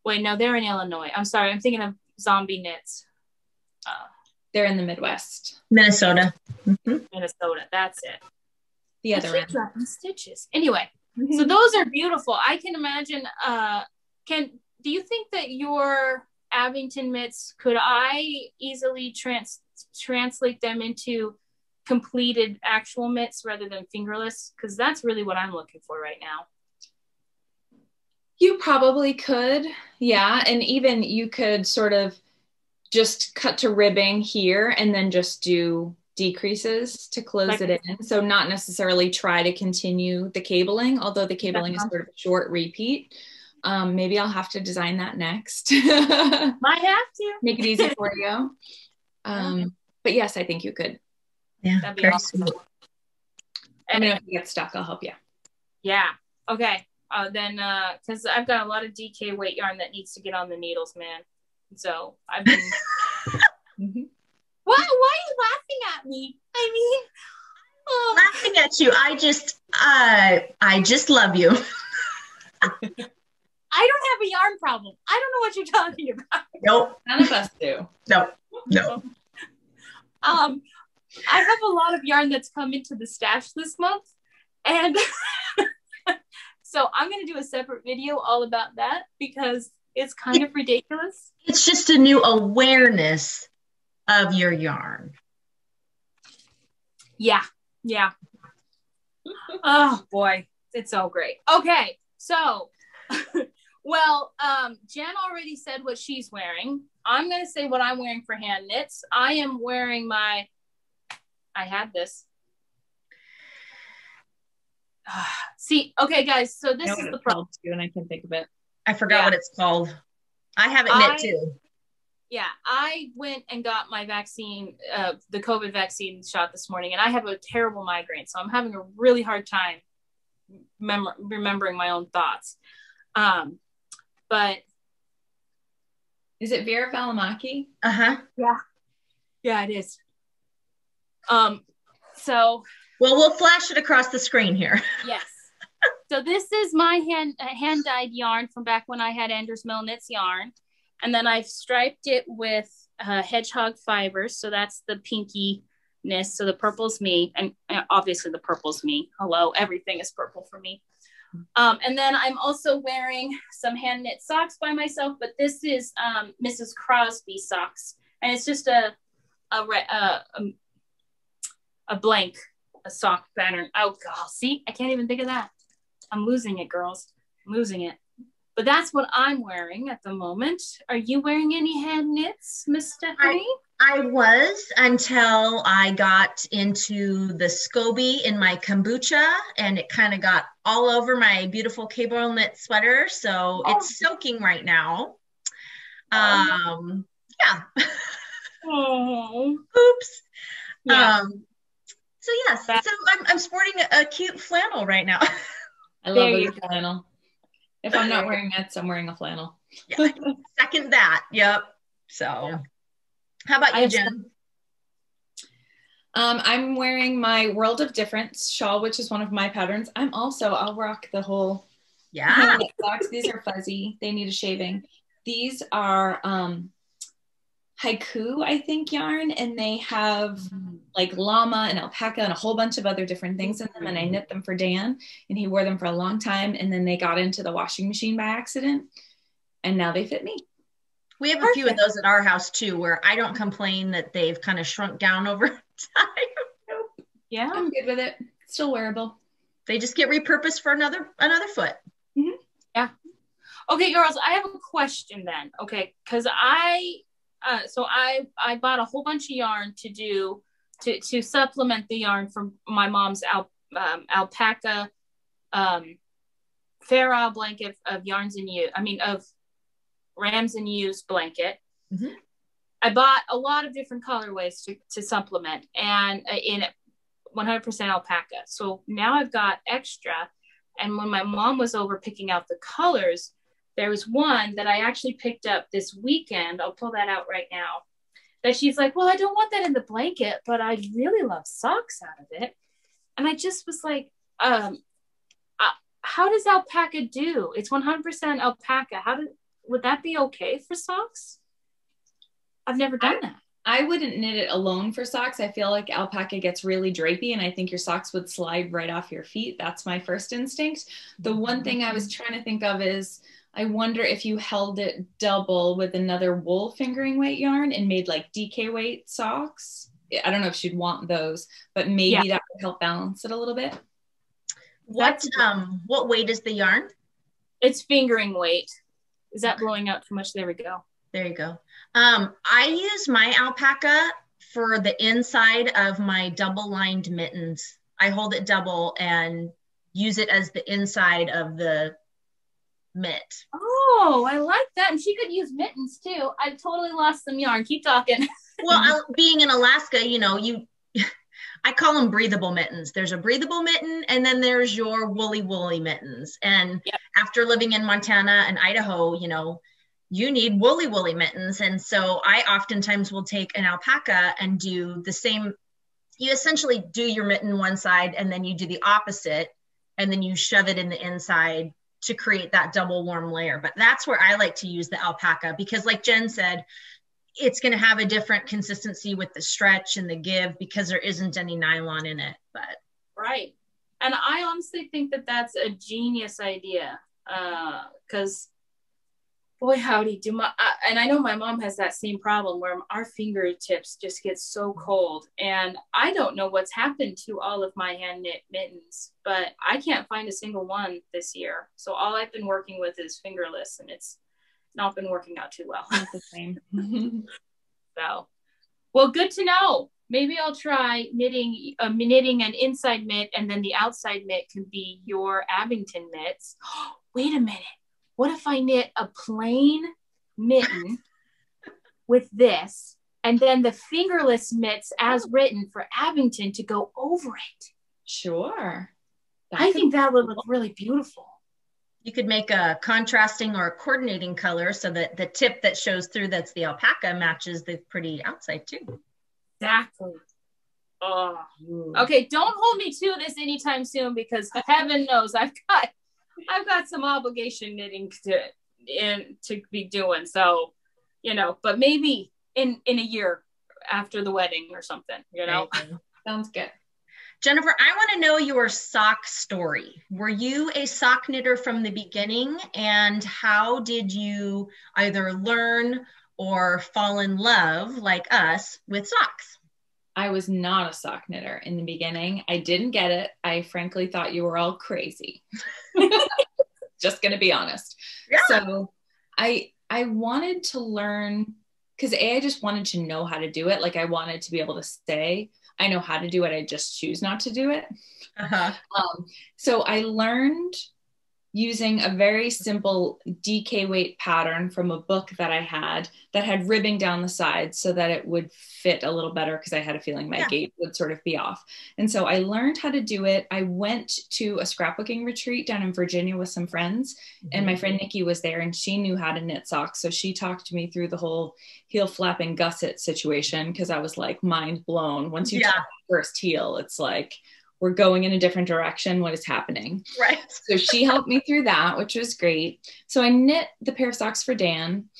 Wait, no, they're in Illinois. I'm sorry, I'm thinking of Zombie Knits. They're in the Midwest. Minnesota. Minnesota, that's it. The other end. Dropping stitches. Anyway, so those are beautiful. I can imagine. Do you think that your Abington mitts, could I easily translate them into completed actual mitts rather than fingerless? Because that's really what I'm looking for right now. You probably could, yeah. And even you could sort of just cut to ribbing here and then just do decreases to close it in. So not necessarily try to continue the cabling, although the cabling is sort of a short repeat. Maybe I'll have to design that next. Might have to. Make it easy for you. But yes, I think you could. Yeah, that'd be very awesome. sweet. And if you get stuck, I'll help you. Yeah. Okay. Then, because I've got a lot of DK weight yarn that needs to get on the needles, man. So I've been. Why are you laughing at me? I mean, laughing at you. I just love you. I don't have a yarn problem. I don't know what you're talking about. Nope. None of us do. No. I have a lot of yarn that's come into the stash this month, and so I'm going to do a separate video all about that because it's kind of ridiculous. It's just a new awareness of your yarn. Yeah. Oh boy, it's so great. Okay, so well, Jen already said what she's wearing. I'm going to say what I'm wearing for hand knits. I am wearing I had this. See, okay, guys, so this is the problem. And I can think of it. I forgot what it's called. I have it knit too. Yeah, I went and got my vaccine, the COVID vaccine shot this morning, and I have a terrible migraine, so I'm having a really hard time remembering my own thoughts. But is it Vera Valimaki? Yeah, it is. So well, we'll flash it across the screen here. Yes. So this is my hand dyed yarn from back when I had AndersMill Knits yarn. And then I've striped it with hedgehog fibers. So that's the pinkiness. So the purple's me. And obviously the purple's me. Hello, everything is purple for me. And then I'm also wearing some hand knit socks by myself, but this is Mrs. Crosby socks. And it's just a blank, a sock pattern. Oh God, see, I can't even think of that. I'm losing it, girls. I'm losing it. But that's what I'm wearing at the moment. Are you wearing any hand knits, Miss Stephanie? I was until I got into the SCOBY in my kombucha, and it kind of got all over my beautiful cable knit sweater. So it's soaking right now. Yeah. Oh. Oops. Yeah. So yes, so I'm sporting a cute flannel right now. I love a good flannel. If I'm not wearing knits, I'm wearing a flannel. Yeah, second that. Yep. So how about you, Jen? I'm wearing my World of Difference shawl, which is one of my patterns. I'll rock the whole socks. These are fuzzy. They need a shaving. These are haiku, I think, yarn, and they have like llama and alpaca and a whole bunch of other different things in them. And I knit them for Dan, and he wore them for a long time. And then they got into the washing machine by accident, and now they fit me. We have a few of those at our house too, where I don't complain that they've kind of shrunk down over time. Yeah, I'm good with it. It's still wearable. They just get repurposed for another foot. Mm-hmm. Yeah. Okay, girls, I have a question then. Okay, because I bought a whole bunch of yarn to supplement the yarn from my mom's alpaca Farrow blanket of yarns and use. of Rams and Ewes blanket. Mm-hmm. I bought a lot of different colorways to supplement, and in 100% alpaca. So now I've got extra. And when my mom was over picking out the colors, there was one that I actually picked up this weekend. I'll pull that out right now. That she's like, well, I don't want that in the blanket, but I really love socks out of it. And I just was like, how does alpaca do? It's 100% alpaca. Would that be okay for socks? I've never done that. I wouldn't knit it alone for socks. I feel like alpaca gets really drapey, and I think your socks would slide right off your feet. That's my first instinct. The one thing I was trying to think of is, I wonder if you held it double with another wool fingering weight yarn and made like DK weight socks. I don't know if she'd want those, but maybe that would help balance it a little bit. What weight is the yarn? It's fingering weight. Is that blowing out too much? There we go. There you go. I use my alpaca for the inside of my double lined mittens. I hold it double and use it as the inside of the mitt. Oh, I like that. And she could use mittens too. I totally lost some yarn. Keep talking. Well, being in Alaska, I call them breathable mittens. There's a breathable mitten, and then there's your woolly mittens. And after living in Montana and Idaho, you need woolly mittens. And so I oftentimes will take an alpaca and do the same. You essentially do your mitten one side, and then you do the opposite, and then you shove it in the inside to create that double warm layer. But that's where I like to use the alpaca, because like Jen said, it's going to have a different consistency with the stretch and the give, because there isn't any nylon in it. But right. And I honestly think that that's a genius idea, because boy, howdy, and I know my mom has that same problem where our fingertips just get so cold, and I don't know what's happened to all of my hand knit mittens, but I can't find a single one this year. So all I've been working with is fingerless, and it's not been working out too well. Not the same. So, well, good to know. Maybe I'll try knitting an inside mitt, and then the outside mitt can be your Abington mitts. Wait a minute. What if I knit a plain mitten with this, and then the fingerless mitts as written for Abington to go over it? Sure. I think that would look really beautiful. You could make a contrasting or a coordinating color so that the tip that shows through, that's the alpaca, matches the pretty outside too. Exactly. Oh, okay. Don't hold me to this anytime soon, because heaven knows I've got some obligation knitting to be doing. So, but maybe in a year after the wedding or something, Sounds good. Jennifer, I want to know your sock story. Were you a sock knitter from the beginning, and how did you either learn or fall in love, like us, with socks? I was not a sock knitter in the beginning. I didn't get it. I frankly thought you were all crazy. Just going to be honest. Yeah. So I wanted to learn, because I just wanted to know how to do it. Like, I wanted to be able to say, I know how to do it. I just choose not to do it. So I learned using a very simple DK weight pattern from a book that I had that had ribbing down the sides so that it would fit a little better, because I had a feeling my gait would sort of be off. And so I learned how to do it. I went to a scrapbooking retreat down in Virginia with some friends, and my friend Nikki was there, and she knew how to knit socks. So she talked me through the whole heel flap and gusset situation, because I was like mind blown. Once you try the first heel, it's like, we're going in a different direction. What is happening? Right. So she helped me through that, which was great. So I knit the pair of socks for Dan.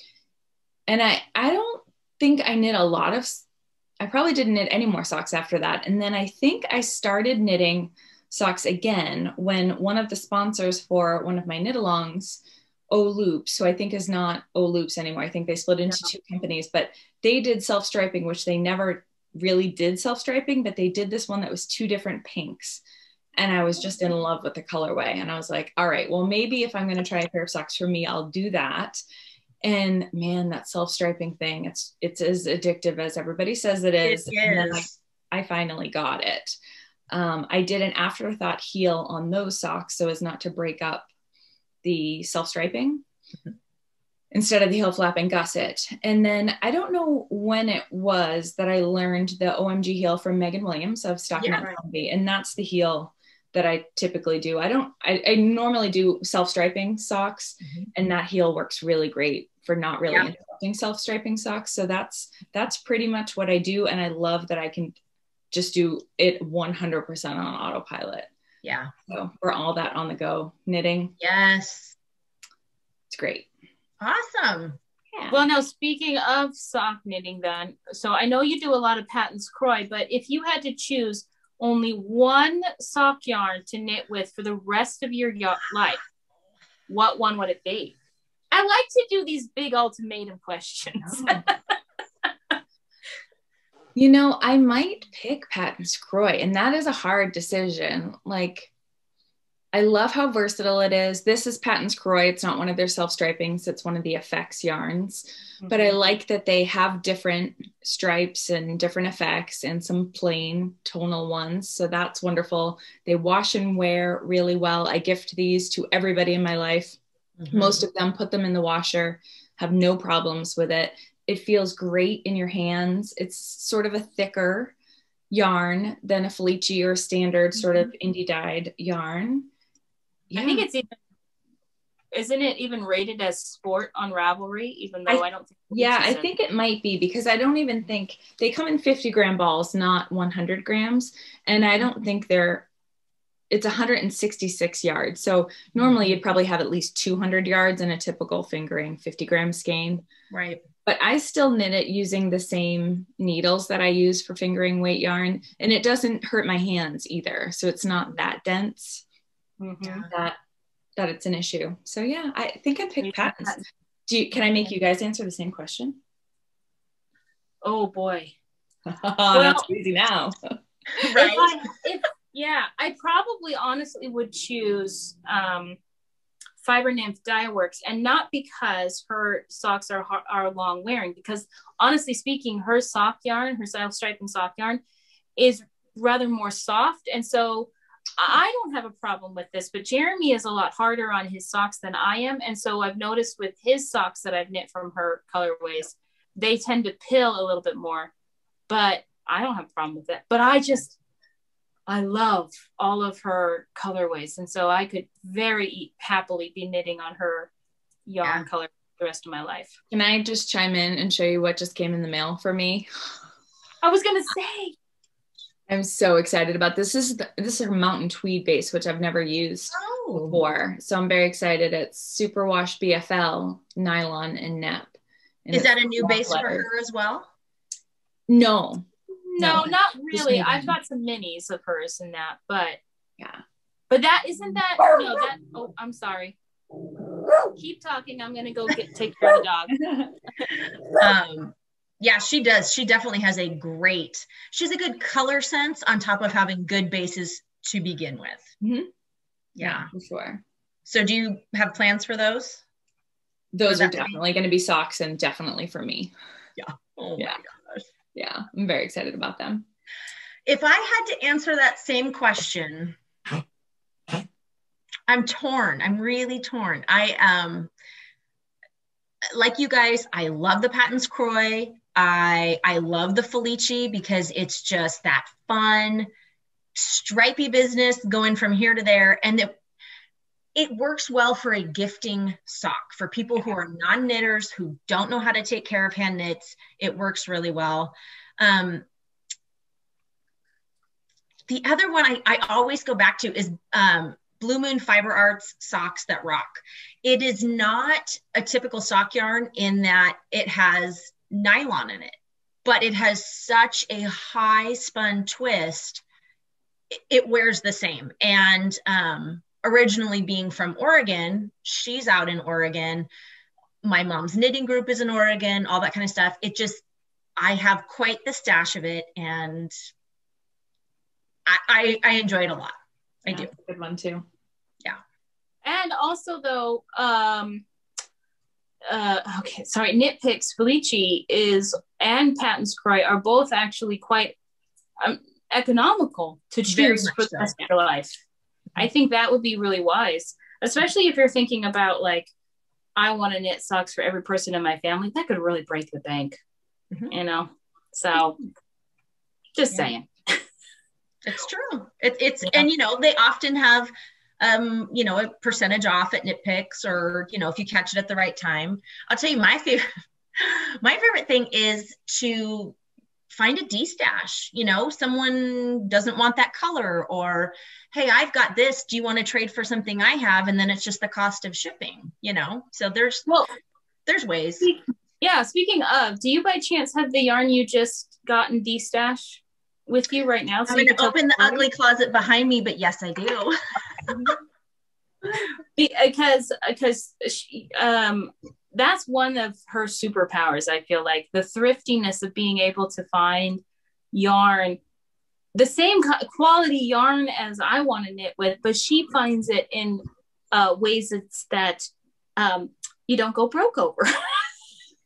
And I don't think I knit a lot of, I probably didn't knit any more socks after that. And then I think I started knitting socks again when one of the sponsors for one of my knit-alongs, O Loops, who I think is not O Loops anymore. I think they split into two companies, but they did self-striping, which they never really did self-striping, but they did this one that was 2 different pinks. And I was just in love with the colorway. And I was like, all right, well, maybe if I'm going to try a pair of socks for me, I'll do that. And man, that self-striping thing, it's as addictive as everybody says it is. And then I finally got it. I did an afterthought heel on those socks so as not to break up the self-striping. Instead of the heel flap and gusset. And then I don't know when it was that I learned the OMG heel from Megan Williams of Stockinette Zombie. And that's the heel that I typically do. I normally do self-striping socks, and that heel works really great for not really interrupting self-striping socks. So that's pretty much what I do. And I love that I can just do it 100% on autopilot. Yeah. So for all that on the go knitting. Yes. It's great. Awesome. Yeah. Well, now speaking of sock knitting then, so I know you do a lot of Patton's Croy, but if you had to choose only one sock yarn to knit with for the rest of your life, what one would it be? I like to do these big ultimatum questions. You know, I might pick Patton's Croy, and that is a hard decision. Like, I love how versatile it is. This is Patton's Croy. It's not one of their self-stripings. It's one of the effects yarns. But I like that they have different stripes and different effects and some plain tonal ones. So that's wonderful. They wash and wear really well. I gift these to everybody in my life. Most of them put them in the washer, have no problems with it. It feels great in your hands. It's sort of a thicker yarn than a Felici or standard sort of indie dyed yarn. Yeah. I think it's even, isn't it even rated as sport on Ravelry, even though I don't think. Yeah, I think it might be, because I don't even think they come in 50-gram balls, not 100 grams. And I don't think it's 166 yards. So normally you'd probably have at least 200 yards in a typical fingering 50-gram skein. Right. But I still knit it using the same needles that I use for fingering weight yarn. And it doesn't hurt my hands either. So it's not that dense. That it's an issue. So yeah, I think I picked Patton's. Can I make you guys answer the same question? Oh boy. That's easy now. Right. I probably honestly would choose Fiber Nymph Dye Works, and not because her socks are long wearing, because honestly speaking, her sock yarn, her self-striping sock yarn is rather more soft. And so I don't have a problem with this, but Jeremy is a lot harder on his socks than I am. And so I've noticed with his socks that I've knit from her colorways, they tend to pill a little bit more, but I don't have a problem with it. But I love all of her colorways. And so I could very happily be knitting on her yarn color the rest of my life. Can I just chime in and show you what just came in the mail for me? I was going to say. I'm so excited about this. This is a mountain tweed base, which I've never used before. So I'm very excited. It's Superwash BFL, nylon and nap. And is that a new base for her as well? No, not really. I've got some minis of hers in that, but yeah. But that isn't that, no, that, oh, I'm sorry. Keep talking. I'm going to go take care of the dog. Yeah, she does. She definitely has a good color sense on top of having good bases to begin with. Mm-hmm. Yeah, for sure. So do you have plans for those? Those are definitely going to be socks and definitely for me. Yeah. Oh yeah. My gosh. Yeah, I'm very excited about them. If I had to answer that same question, I'm torn. I'm really torn. Like you guys, I love the Patton's Croy. I love the Felici because it's just that fun, stripy business going from here to there. And it works well for a gifting sock. For people who are non-knitters, who don't know how to take care of hand knits, it works really well. The other one I always go back to is Blue Moon Fiber Arts Socks That Rock. It is not a typical sock yarn in that it has nylon in it, but it has such a high spun twist. It wears the same. And originally being from Oregon, she's out in Oregon. My mom's knitting group is in Oregon, all that kind of stuff. I have quite the stash of it, and I enjoy it a lot. I do. That's a good one too. Yeah. And also though, okay, sorry, Knit Picks Felici and Patton's Croy are both actually quite economical to choose for the rest of your life. I think that would be really wise, especially if you're thinking about like, I want to knit socks for every person in my family. That could really break the bank, you know? So just saying. It's true. It's and you know, they often have you know, a percentage off at Knit Picks, or you know, if you catch it at the right time. I'll tell you my favorite thing is to find a D-stash. You know, someone doesn't want that color, or hey, I've got this, do you want to trade for something I have? And then it's just the cost of shipping, you know. So there's ways. Yeah, speaking of, do you by chance have the yarn you just got in D-stash with you right now? So I'm going to open the ugly closet behind me, but yes, I do. because she, that's one of her superpowers. I feel like the thriftiness of being able to find yarn, the same quality yarn as I want to knit with, but she finds it in ways that you don't go broke over.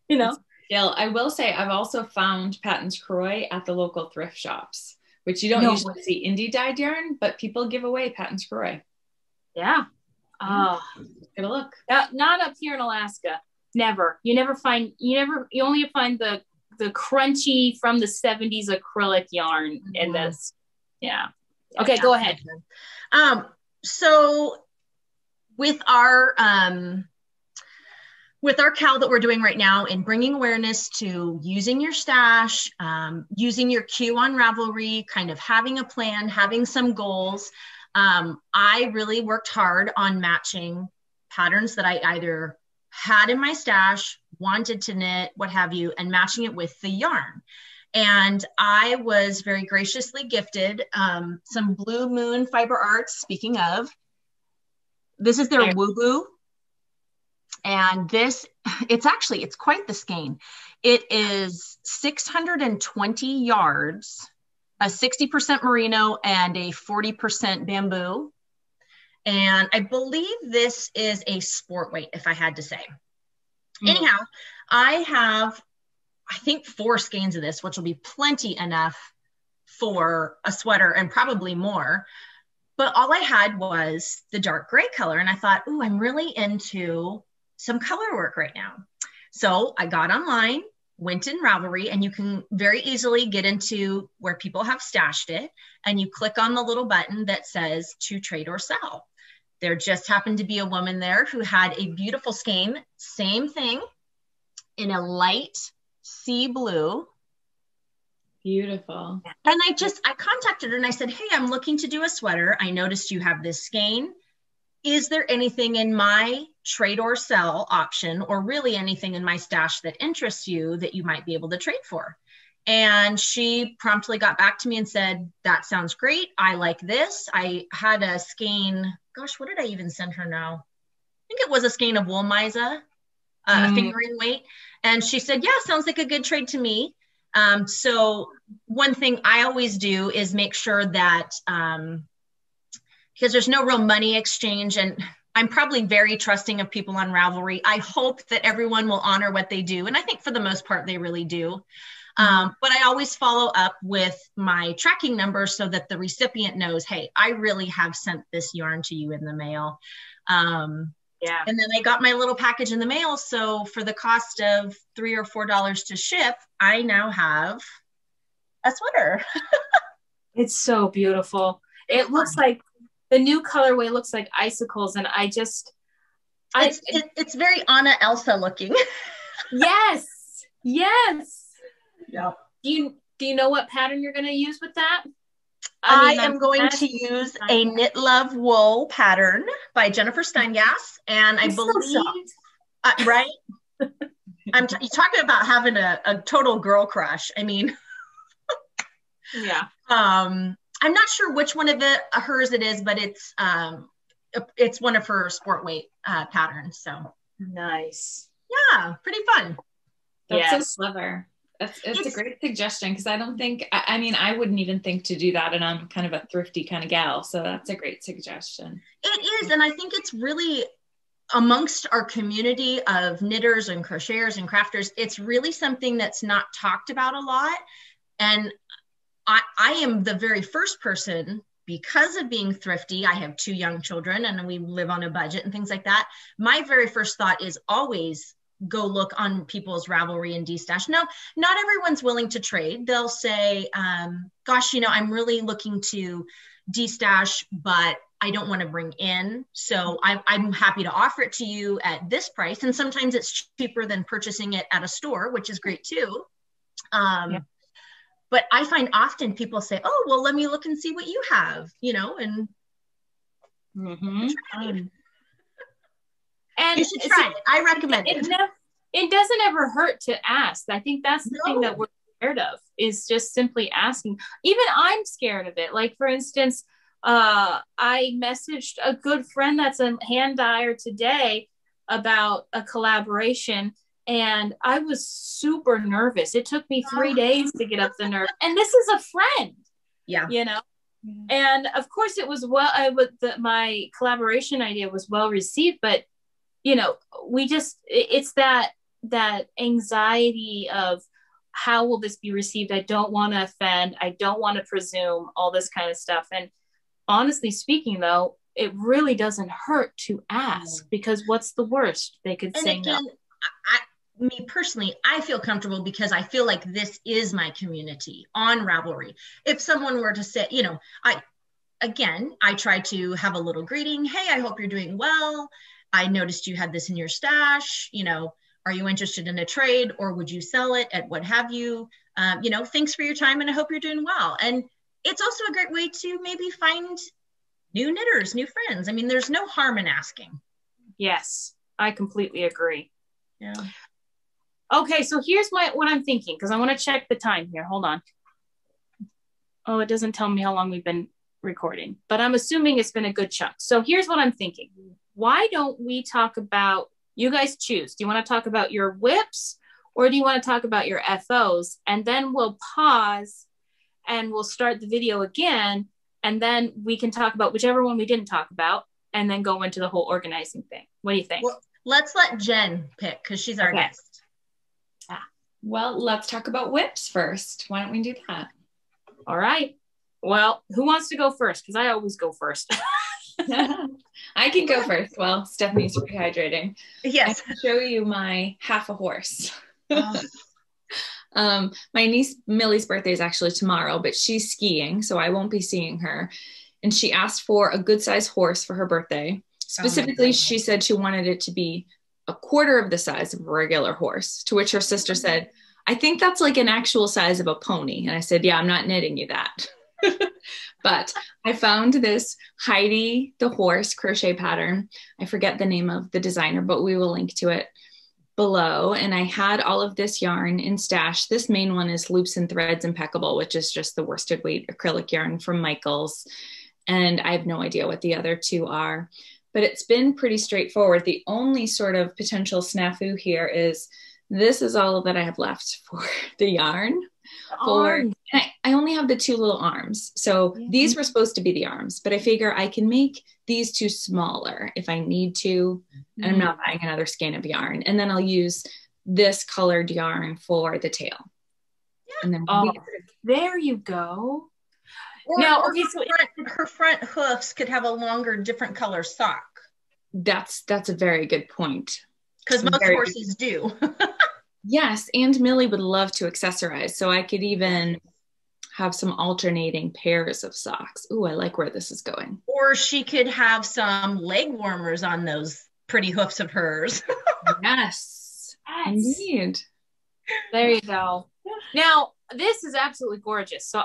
You know. Gail, I will say I've also found Patton's Croy at the local thrift shops, which you don't usually see indie dyed yarn, but people give away Patton's Croy. Yeah. Get a look. Not up here in Alaska. Never. You only find the crunchy from the 70s acrylic yarn in this. Yeah. Okay, go ahead. So with our cow that we're doing right now, and bringing awareness to using your stash, using your queue on Ravelry, kind of having a plan, having some goals. I really worked hard on matching patterns that I either had in my stash, wanted to knit, what have you, and matching it with the yarn. And I was very graciously gifted some Blue Moon Fiber Arts. Speaking of, this is their Woo Boo. And this, it's quite the skein. It is 620 yards, a 60% merino and a 40% bamboo. And I believe this is a sport weight, if I had to say. Anyhow, I have, I think 4 skeins of this, which will be plenty enough for a sweater and probably more. But all I had was the dark gray color. And I thought, ooh, I'm really into some color work right now. So I got online, went in Ravelry, and you can very easily get into where people have stashed it. And you click on the little button that says to trade or sell. There just happened to be a woman there who had a beautiful skein, same thing, in a light sea blue. Beautiful. And I contacted her and I said, hey, I'm looking to do a sweater. I noticed you have this skein. Is there anything in my trade or sell option, or really anything in my stash that interests you that you might be able to trade for? And she promptly got back to me and said, that sounds great. I like this. I had a skein. Gosh, what did I even send her now? I think it was a skein of wool miza, fingering weight. And she said, yeah, sounds like a good trade to me. So one thing I always do is make sure that, because there's no real money exchange, and I'm probably very trusting of people on Ravelry. I hope that everyone will honor what they do. And I think for the most part, they really do. But I always follow up with my tracking number so that the recipient knows, hey, I really have sent this yarn to you in the mail. Yeah. And then I got my little package in the mail. So for the cost of $3 or $4 to ship, I now have a sweater. It's so beautiful. It looks like the new colorway looks like icicles. And it's very Anna Elsa looking. Yes. Yes. Yeah. Do you know what pattern you're going to use with that? I am going to use a Knit Love Wool pattern by Jennifer Steingass, and I believe, right? You're talking about having a total girl crush. I mean, yeah. I'm not sure which one of hers it is, but it's one of her sport weight patterns. So nice. Yeah, pretty fun. That's so clever. It's a great suggestion, because I don't think, I mean, I wouldn't even think to do that, and I'm kind of a thrifty kind of gal, so that's a great suggestion. It is, and I think it's really, amongst our community of knitters and crocheters and crafters, it's really something that's not talked about a lot. And I am the very first person, because of being thrifty, I have 2 young children and we live on a budget and things like that. My very first thought is always go look on people's Ravelry and D-Stash. Now, not everyone's willing to trade. They'll say, gosh, I'm really looking to D-Stash, but I don't want to bring in. So I'm happy to offer it to you at this price. And sometimes it's cheaper than purchasing it at a store, which is great too. But I find often people say, oh, well, let me look and see what you have, and and you should try it. I recommend it. It doesn't ever hurt to ask. I think that's the thing that we're scared of, is just simply asking. Even I'm scared of it. Like, for instance, I messaged a good friend that's a hand dyer today about a collaboration, and I was super nervous. It took me 3 days to get up the nerve. And this is a friend. Yeah. And of course it was my collaboration idea was well received, but it's that anxiety of how will this be received? I don't want to offend. I don't want to presume, all this kind of stuff. And honestly speaking, though, it really doesn't hurt to ask, because what's the worst? They could say no. Me personally, I feel comfortable because I feel like this is my community on Ravelry. If someone were to say, I try to have a little greeting. Hey, I hope you're doing well. I noticed you had this in your stash. Are you interested in a trade, or would you sell it at what have you? Thanks for your time, and I hope you're doing well. And it's also a great way to maybe find new knitters, new friends. I mean, there's no harm in asking. Yes, I completely agree. Yeah. Okay, so here's what I'm thinking, because I want to check the time here. Hold on. Oh, it doesn't tell me how long we've been recording, but I'm assuming it's been a good chunk. So here's what I'm thinking. Why don't we talk about, you guys choose. Do you want to talk about your whips, or do you want to talk about your FOs? And then we'll pause and we'll start the video again. And then we can talk about whichever one we didn't talk about, and then go into the whole organizing thing. What do you think? Well, let's let Jen pick, because she's our guest. Well, let's talk about whips first. Why don't we do that? All right. Well, who wants to go first? Because I always go first. I can go first. Well, Stephanie's rehydrating. Yes. I can show you my half a horse. My niece Millie's birthday is actually tomorrow, but she's skiing, so I won't be seeing her. And she asked for a good size horse for her birthday. Specifically, she said she wanted it to be a quarter of the size of a regular horse, to which her sister said, I think that's like an actual size of a pony. And I said, yeah, I'm not knitting you that. But I found this Heidi the horse crochet pattern. I forget the name of the designer, but we will link to it below. And I had all of this yarn in stash. This main one is Loops and Threads Impeccable, which is just the worsted weight acrylic yarn from Michaels. And I have no idea what the other two are, but it's been pretty straightforward. The only sort of potential snafu here is this is all that I have left for the yarn. I only have the two little arms. So these were supposed to be the arms, but I figure I can make these two smaller if I need to. And I'm not buying another skein of yarn. And then I'll use this colored yarn for the tail. Yeah. And then there you go. Now, okay, so her front hoofs could have a longer, different color sock. That's a very good point. Because most horses do. Yes, and Millie would love to accessorize, so I could even have some alternating pairs of socks. Ooh, I like where this is going. Or she could have some leg warmers on those pretty hoofs of hers. Yes, indeed. There you go. Now, this is absolutely gorgeous. So,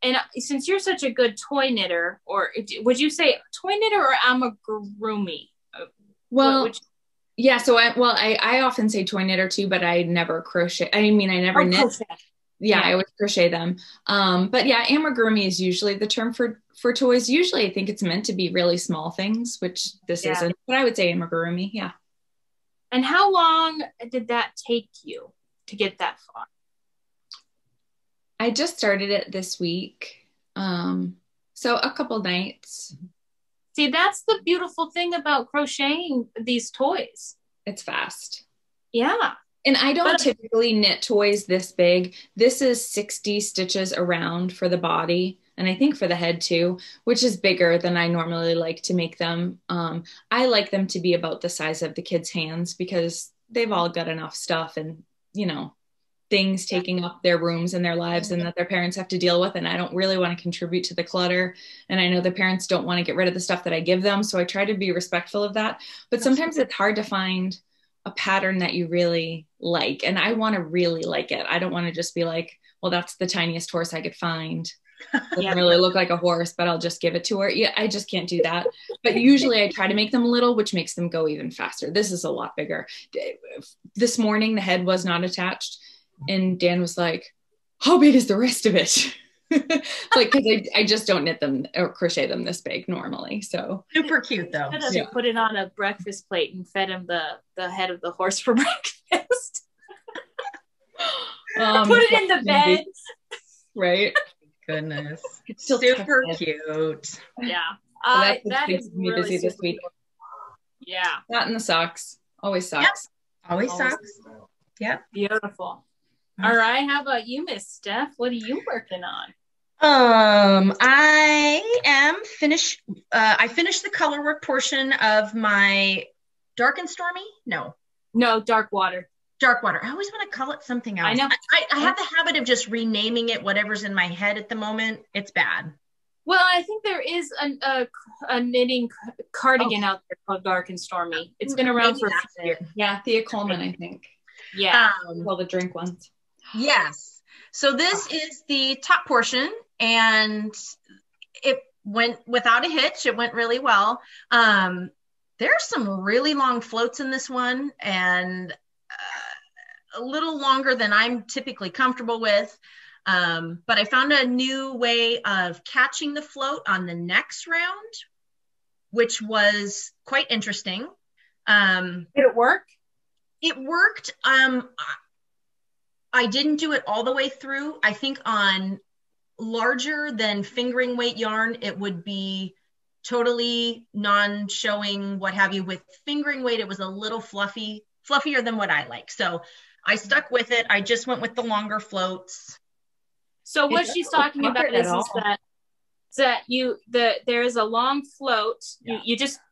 and since you're such a good toy knitter, or would you say toy knitter or amigurumi? Well, yeah, so I often say toy knitter too, but I never crochet. I mean, I never knit. Crochet. Yeah, I always crochet them. But yeah, amigurumi is usually the term for toys. Usually I think it's meant to be really small things, which this isn't, but I would say amigurumi, yeah. And how long did that take you to get that far? I just started it this week. So a couple nights. See, that's the beautiful thing about crocheting these toys. It's fast. Yeah. And I don't typically knit toys this big. This is 60 stitches around for the body. And I think for the head too, which is bigger than I normally like to make them. I like them to be about the size of the kids' hands because they've all got enough stuff and, you know, things taking up their rooms and their lives and that their parents have to deal with. And I don't really want to contribute to the clutter. And I know the parents don't want to get rid of the stuff that I give them. So I try to be respectful of that. But sometimes it's hard to find a pattern that you really like. And I want to really like it. I don't want to just be like, well, that's the tiniest horse I could find. Doesn't really look like a horse, but I'll just give it to her. Yeah, I just can't do that. But usually I try to make them little, which makes them go even faster. This is a lot bigger. This morning, the head was not attached. And Dan was like, how big is the rest of it? Like, because I just don't knit them or crochet them this big normally. So super cute though. Put it on a breakfast plate and fed him the head of the horse for breakfast. Put it in the bed. Right. Goodness. It's super cute. Yeah. So that is really busy this week. Yeah. That and the socks. Always socks. Yep. Always socks. Yep. Beautiful. All right. How about you, Miss Steph? What are you working on? I am finished. I finished the color work portion of my Dark and Stormy. No, Dark Water. Dark Water. I always want to call it something else. I know. I have the habit of just renaming it whatever's in my head at the moment. It's bad. Well, I think there is a knitting cardigan out there called Dark and Stormy. It's been around for a few years. Yeah, Thea Coleman, I think. Yeah. All the drink ones. Yes. So this is the top portion, and it went without a hitch. It went really well. There's some really long floats in this one, and a little longer than I'm typically comfortable with. But I found a new way of catching the float on the next round, which was quite interesting. Did it work? It worked. I didn't do it all the way through. I think on larger than fingering weight yarn, it would be totally non-showing, what have you. With fingering weight, it was a little fluffier than what I like. So I stuck with it. I just went with the longer floats. So what she's talking about is that there is a long float. Yeah.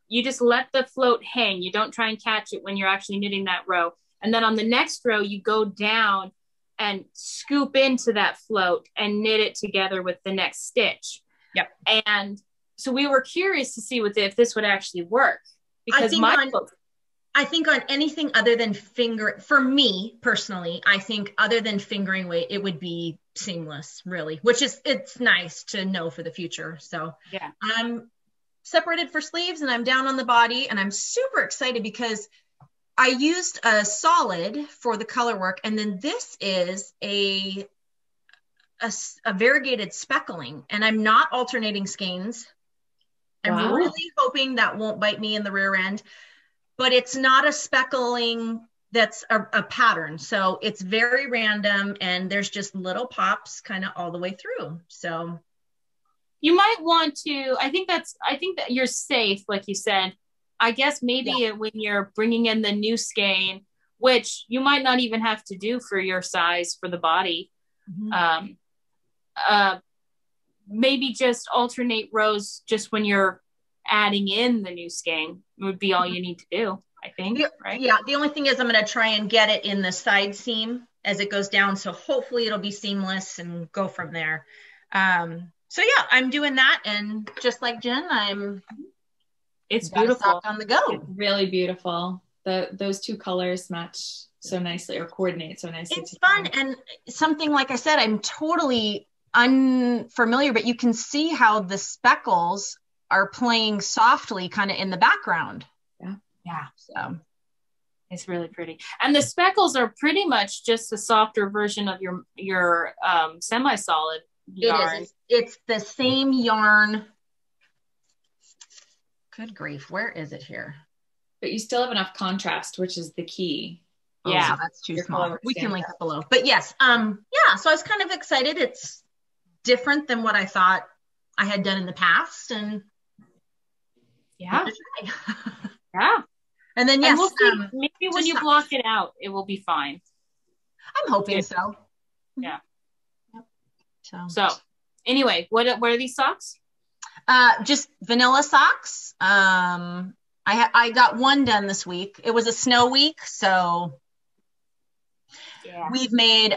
You just let the float hang. You don't try and catch it when you're actually knitting that row. And then on the next row, you go down and scoop into that float and knit it together with the next stitch. Yep. And so we were curious to see if this would actually work, because I think on anything other than for me personally, I think other than fingering weight, it would be seamless, really, it's nice to know for the future. So yeah, I'm separated for sleeves and I'm down on the body, and I'm super excited because I used a solid for the color work. And then this is a variegated speckling, and I'm not alternating skeins. I'm Wow. really hoping that won't bite me in the rear end, but it's not a speckling that's a pattern. So it's very random, and there's just little pops kind of all the way through. So you might want to, I think that you're safe, like you said. I guess maybe when you're bringing in the new skein, which you might not even have to do for your size for the body, maybe just alternate rows just when you're adding in the new skein would be all you need to do, I think, right? Yeah, the only thing is I'm going to try and get it in the side seam as it goes down. So hopefully it'll be seamless and go from there. So yeah, I'm doing that. And just like Jen, it's beautiful on the go. It's really beautiful. Those two colors match so nicely, or coordinate so nicely. It's fun. And something, like I said, I'm totally unfamiliar, but you can see how the speckles are playing softly kind of in the background. Yeah. So it's really pretty. And the speckles are pretty much just a softer version of your semi-solid yarn. It's the same yarn. Good grief, where is it here? But you still have enough contrast, which is the key. Yeah, that's too small. We can link up below. But yes, yeah, so I was kind of excited. It's different than what I thought I had done in the past, and yeah. Yeah. And then yes, and we'll see, maybe when you block it out, it will be fine. I'm hoping so. Yeah. Yep. So anyway, what are these socks? Just vanilla socks. I got one done this week. It was a snow week, so we've made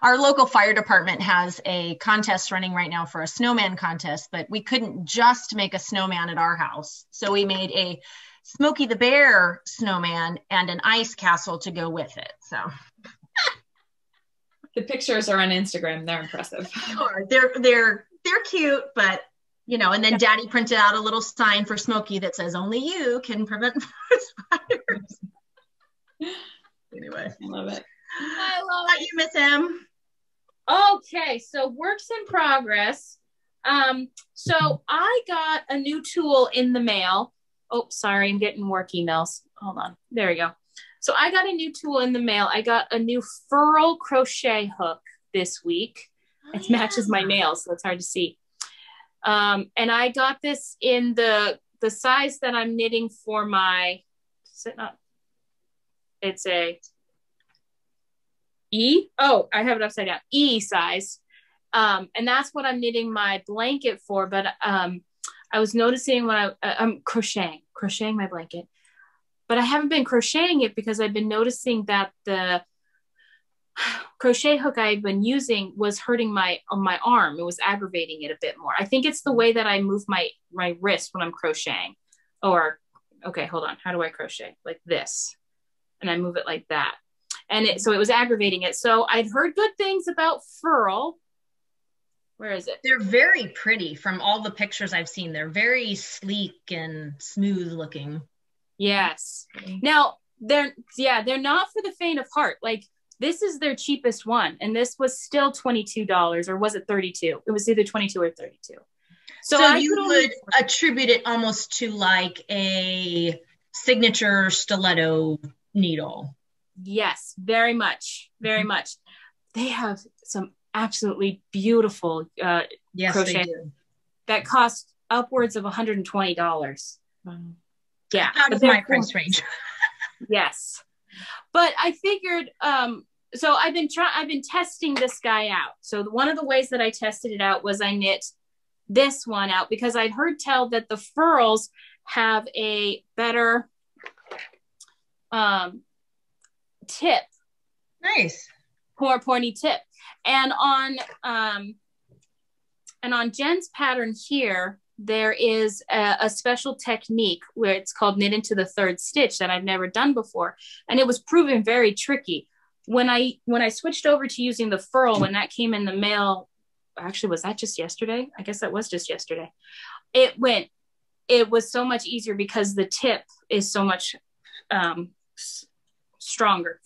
our local fire department has a contest running right now for a snowman contest, but we couldn't just make a snowman at our house. So we made a Smokey the Bear snowman and an ice castle to go with it. So the pictures are on Instagram. They're impressive. Sure. They're cute, but and then Daddy printed out a little sign for Smokey that says only you can prevent forest fires. Anyway, I love it. I love it. You miss him. Okay, so works in progress. So I got a new tool in the mail. Oh, sorry, I'm getting work emails. Hold on. There we go. So I got a new tool in the mail. I got a new furl crochet hook this week. It matches my nails, so it's hard to see. And I got this in the size that I'm knitting for my, is it not? It's a E. Oh, I have it upside down. E size. And that's what I'm knitting my blanket for. But I was noticing when I'm crocheting my blanket, but I haven't been crocheting it because I've been noticing that the crochet hook I've been using was hurting on my arm. It was aggravating it a bit more. I think it's the way that I move my wrist when I'm crocheting. Or, okay, hold on. How do I crochet? Like this. And I move it like that. And so it was aggravating it. So I'd heard good things about furl. Where is it? They're very pretty from all the pictures I've seen. They're very sleek and smooth looking. Yes. Now they're not for the faint of heart. Like this is their cheapest one. And this was still $22, or was it $32? It was either $22 or $32. So you would attribute it almost to like a signature stiletto needle. Yes, very much. Very much. They have some absolutely beautiful yes, crochet they do. That cost upwards of $120. Yeah. Out of my price range. Yes. But I figured, so I've been testing this guy out. So one of the ways that I tested it out was I knit this one out because I'd heard tell that the furls have a better tip. Nice. More pointy tip. And on Jen's pattern here, there is a special technique where it's called knit into the third stitch that I've never done before. And it was proven very tricky. When I switched over to using the furl, when that came in the mail, actually, was that just yesterday? I guess that was just yesterday. It was so much easier because the tip is so much sharper.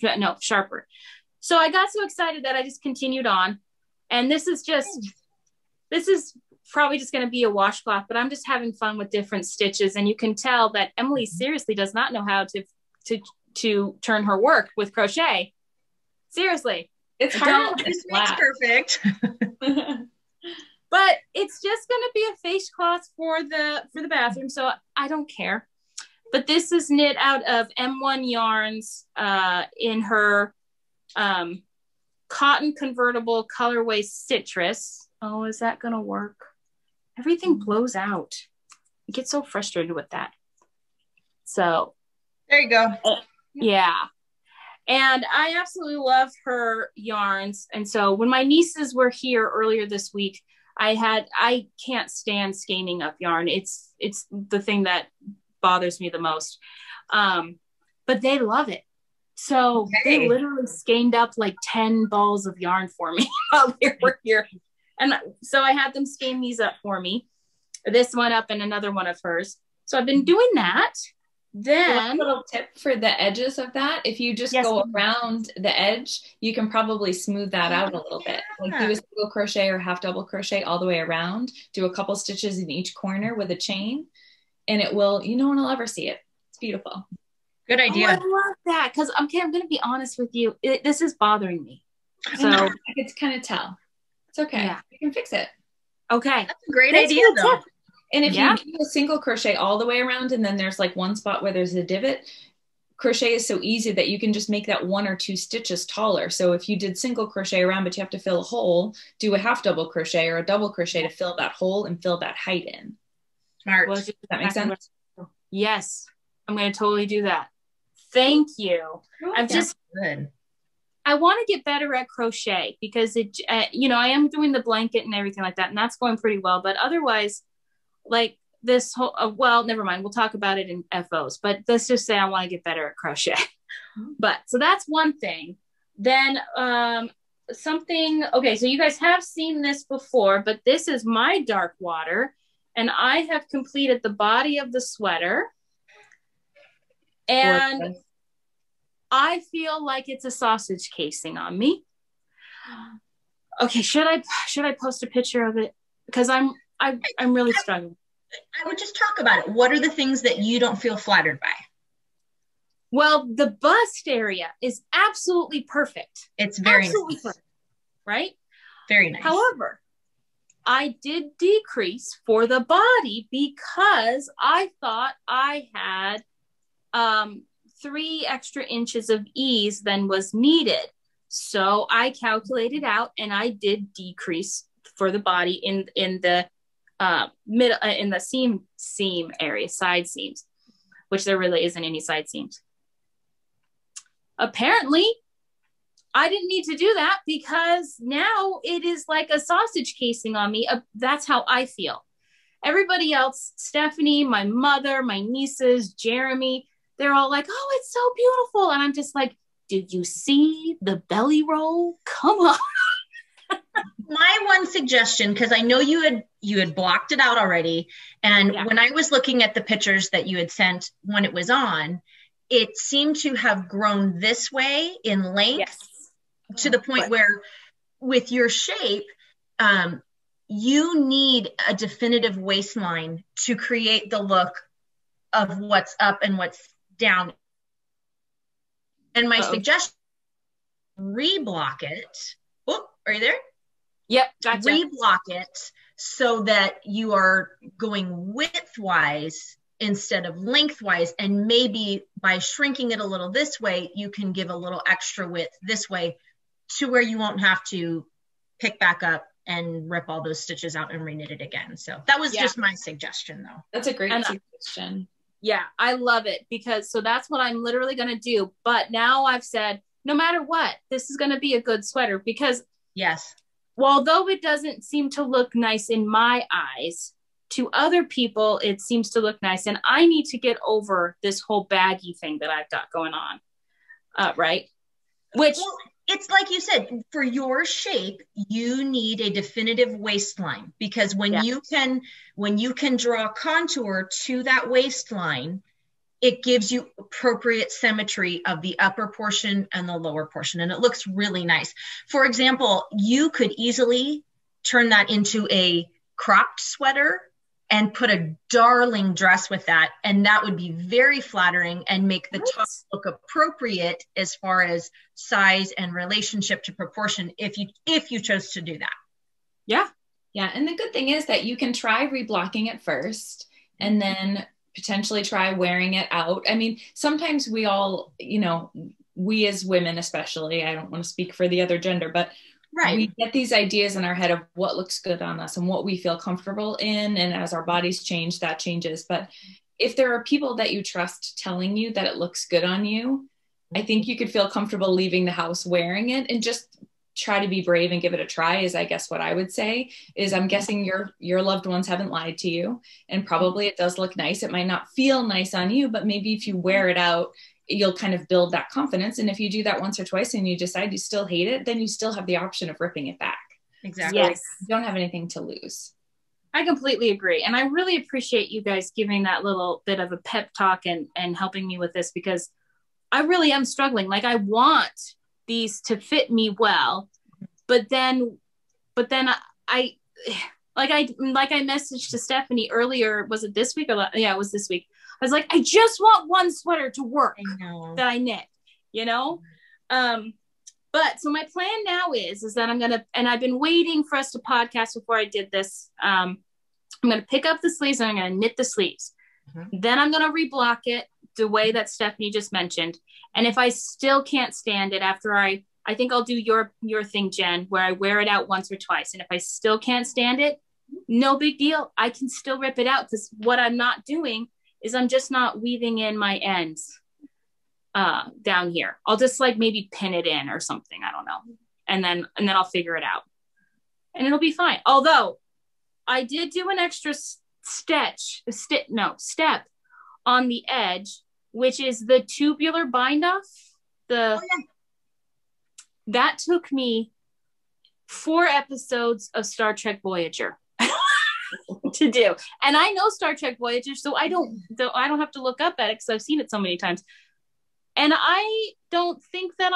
So I got so excited that I just continued on. And this is probably just going to be a washcloth, but I'm just having fun with different stitches. And you can tell that Emily seriously does not know how to turn her work with crochet. Seriously. It's hard. It's perfect. But it's just going to be a face cloth for the bathroom. So I don't care. But this is knit out of M1 yarns in her cotton convertible colorway citrus. Oh, is that going to work? Everything blows out. I get so frustrated with that. So there you go. Yeah. And I absolutely love her yarns. And so when my nieces were here earlier this week, I can't stand skeins up yarn. It's the thing that bothers me the most. But they love it. So they literally skeined up like 10 balls of yarn for me while they were here. And so I had them skein these up for me. This one up and another one of hers. So I've been doing that. Then a little tip for the edges of that. If you just go around the edge, you can probably smooth that out a little bit. Like do a single crochet or half double crochet all the way around. Do a couple stitches in each corner with a chain. And it will, no one will ever see it. It's beautiful. Good idea. Oh, I love that. Because I'm going to be honest with you. This is bothering me. So I could kind of tell. It's okay. Yeah. You can fix it. Okay. That's a great idea though. And if you do a single crochet all the way around and then there's like one spot where there's a divot, crochet is so easy that you can just make that 1 or 2 stitches taller. So if you did single crochet around, but you have to fill a hole, do a half double crochet or a double crochet to fill that hole and fill that height in. Smart. Does that make sense? Yes. I'm going to totally do that. Thank you. I'm just good. I want to get better at crochet because I am doing the blanket and everything like that. And that's going pretty well. But otherwise, like this whole, well, never mind. We'll talk about it in FOs, but let's just say I want to get better at crochet. But so that's one thing. Then okay. So you guys have seen this before, but this is my dark water and I have completed the body of the sweater and I feel like it's a sausage casing on me. Okay. Should I post a picture of it? Because I'm really struggling. I would just talk about it. What are the things that you don't feel flattered by? Well, the bust area is absolutely perfect. It's very absolutely nice. Perfect, right? Very nice. However, I did decrease for the body because I thought I had 3 extra inches of ease than was needed. So I calculated out and I did decrease for the body in the middle in the seam area, side seams, which there really isn't any side seams. Apparently, I didn't need to do that because now it is like a sausage casing on me. That's how I feel. Everybody else, Stephanie, my mother, my nieces, Jeremy, they're all like, oh, it's so beautiful. And I'm just like, did you see the belly roll? Come on. My one suggestion, because I know you had blocked it out already. And when I was looking at the pictures that you had sent when it was on, it seemed to have grown this way in length to the point where with your shape, you need a definitive waistline to create the look of what's up and what's down. And my suggestion, reblock it. Oh, are you there? Yep, gotcha. Reblock it so that you are going widthwise instead of lengthwise, and maybe by shrinking it a little this way, you can give a little extra width this way to where you won't have to pick back up and rip all those stitches out and reknit it again. So that was just my suggestion though. That's a great suggestion. Yeah, I love it because so that's what I'm literally going to do. But now I've said, no matter what, this is going to be a good sweater because although it doesn't seem to look nice in my eyes, to other people, it seems to look nice. And I need to get over this whole baggy thing that I've got going on. Right. Which it's like you said, for your shape, you need a definitive waistline, because when you can draw contour to that waistline, it gives you appropriate symmetry of the upper portion and the lower portion. And it looks really nice. For example, you could easily turn that into a cropped sweater and put a darling dress with that. And that would be very flattering and make the top look appropriate as far as size and relationship to proportion, if you chose to do that. Yeah. Yeah. And the good thing is that you can try reblocking it first and then potentially try wearing it out. I mean, sometimes we all, we as women, especially, I don't want to speak for the other gender, but we get these ideas in our head of what looks good on us and what we feel comfortable in. And as our bodies change, that changes. But if there are people that you trust telling you that it looks good on you, I think you could feel comfortable leaving the house wearing it and just try to be brave and give it a try, is I guess what I would say. Is I'm guessing your loved ones haven't lied to you, and probably it does look nice. It might not feel nice on you, but maybe if you wear it out, you'll kind of build that confidence. And if you do that once or twice and you decide you still hate it, then you still have the option of ripping it back. Exactly. Yes. You don't have anything to lose. I completely agree. And I really appreciate you guys giving that little bit of a pep talk and helping me with this, because I really am struggling. Like, I want these to fit me well, but then I messaged to Stephanie earlier. Was it this week or it was this week. I was like, I just want one sweater to work that I knit, but so my plan now is that I'm going to, and I've been waiting for us to podcast before I did this. I'm going to pick up the sleeves and I'm going to knit the sleeves. Mm-hmm. Then I'm going to reblock it the way that Stephanie just mentioned. And if I still can't stand it after I think I'll do your thing, Jen, where I wear it out once or twice. And if I still can't stand it, no big deal. I can still rip it out, because what I'm not doing is I'm just not weaving in my ends down here. I'll just maybe pin it in or something. I don't know. And then I'll figure it out and it'll be fine. Although I did do an extra step on the edge, which is the tubular bind off. That took me 4 episodes of Star Trek Voyager to do. And I know Star Trek Voyager, so I don't have to look up at it because I've seen it so many times. And I don't think that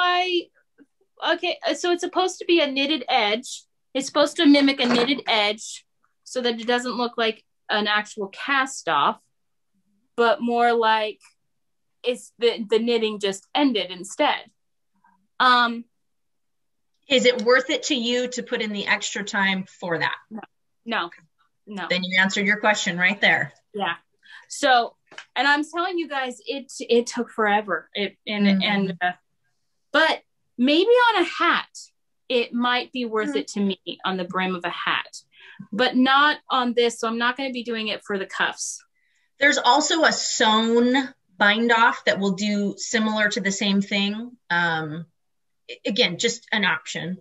so it's supposed to be a knitted edge. It's supposed to mimic a knitted edge so that it doesn't look like an actual cast off, but more like it's the knitting just ended instead. Is it worth it to you to put in the extra time for that? No. Then you answered your question right there. Yeah. So, and I'm telling you guys, it took forever. But maybe on a hat, it might be worth it to me on the brim of a hat, but not on this. So I'm not going to be doing it for the cuffs. There's also a sewn bind off that will do similar to the same thing. Again, just an option.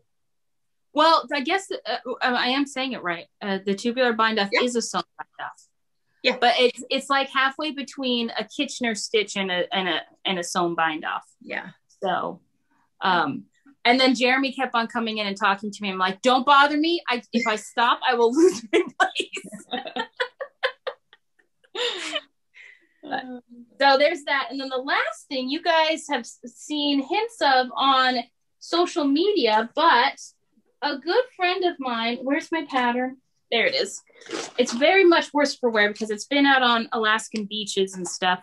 Well, I guess I am saying it right. The tubular bind off is a sewn bind off. Yeah, but it's like halfway between a Kitchener stitch and a sewn bind off. Yeah. So, and then Jeremy kept on coming in and talking to me. I'm like, don't bother me. If I stop, I will lose my place. So there's that. And then the last thing you guys have seen hints of on social media, but a good friend of mine, where's my pattern? There it is. It's very much worse for wear because it's been out on Alaskan beaches and stuff.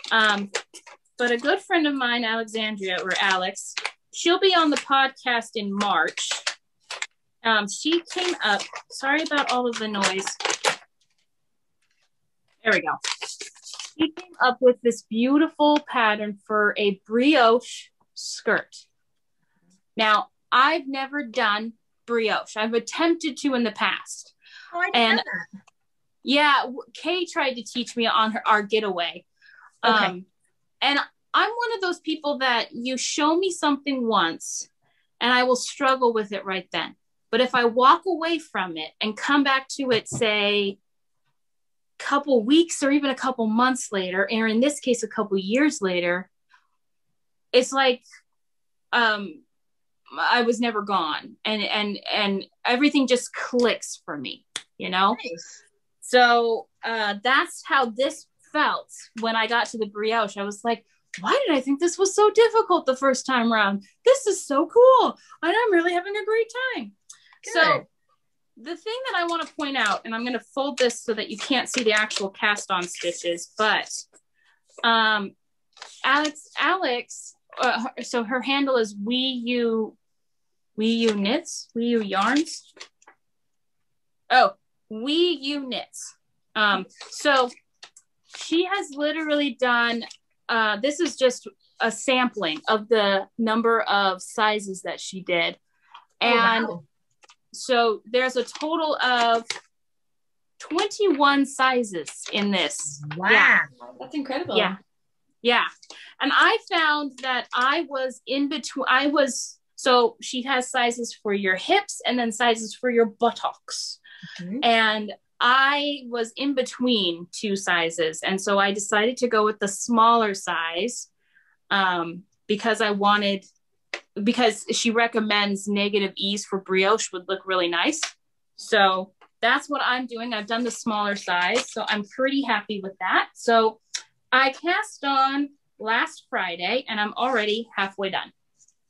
But a good friend of mine, Alexandria, or Alex, she'll be on the podcast in March. She came up, sorry about all of the noise. There we go. She came up with this beautiful pattern for a brioche skirt. Now, I've never done brioche. I've attempted to in the past. Oh, I didn't know that. Yeah, Kay tried to teach me on our getaway. Okay. And I'm one of those people that you show me something once and I will struggle with it right then. But if I walk away from it and come back to it, say, couple weeks or even a couple months later, or in this case, a couple years later, it's like, I was never gone, and everything just clicks for me, you know? Nice. So that's how this felt when I got to the brioche. I was like, why did I think this was so difficult the first time around? This is so cool. And I'm really having a great time. Good. So the thing that I want to point out, and I'm going to fold this so that you can't see the actual cast on stitches, but Alex, so her handle is We You Knits, We You Yarns. Oh, We You Knits. So she has literally done, this is just a sampling of the number of sizes that she did. And wow. So there's a total of 21 sizes in this. Wow. Yeah. That's incredible. Yeah. Yeah. And I found that I was in between, so she has sizes for your hips and then sizes for your buttocks. Mm-hmm. And I was in between two sizes. And so I decided to go with the smaller size because she recommends negative ease for brioche would look really nice. So that's what I'm doing. I've done the smaller size, so I'm pretty happy with that. So I cast on last Friday and I'm already halfway done.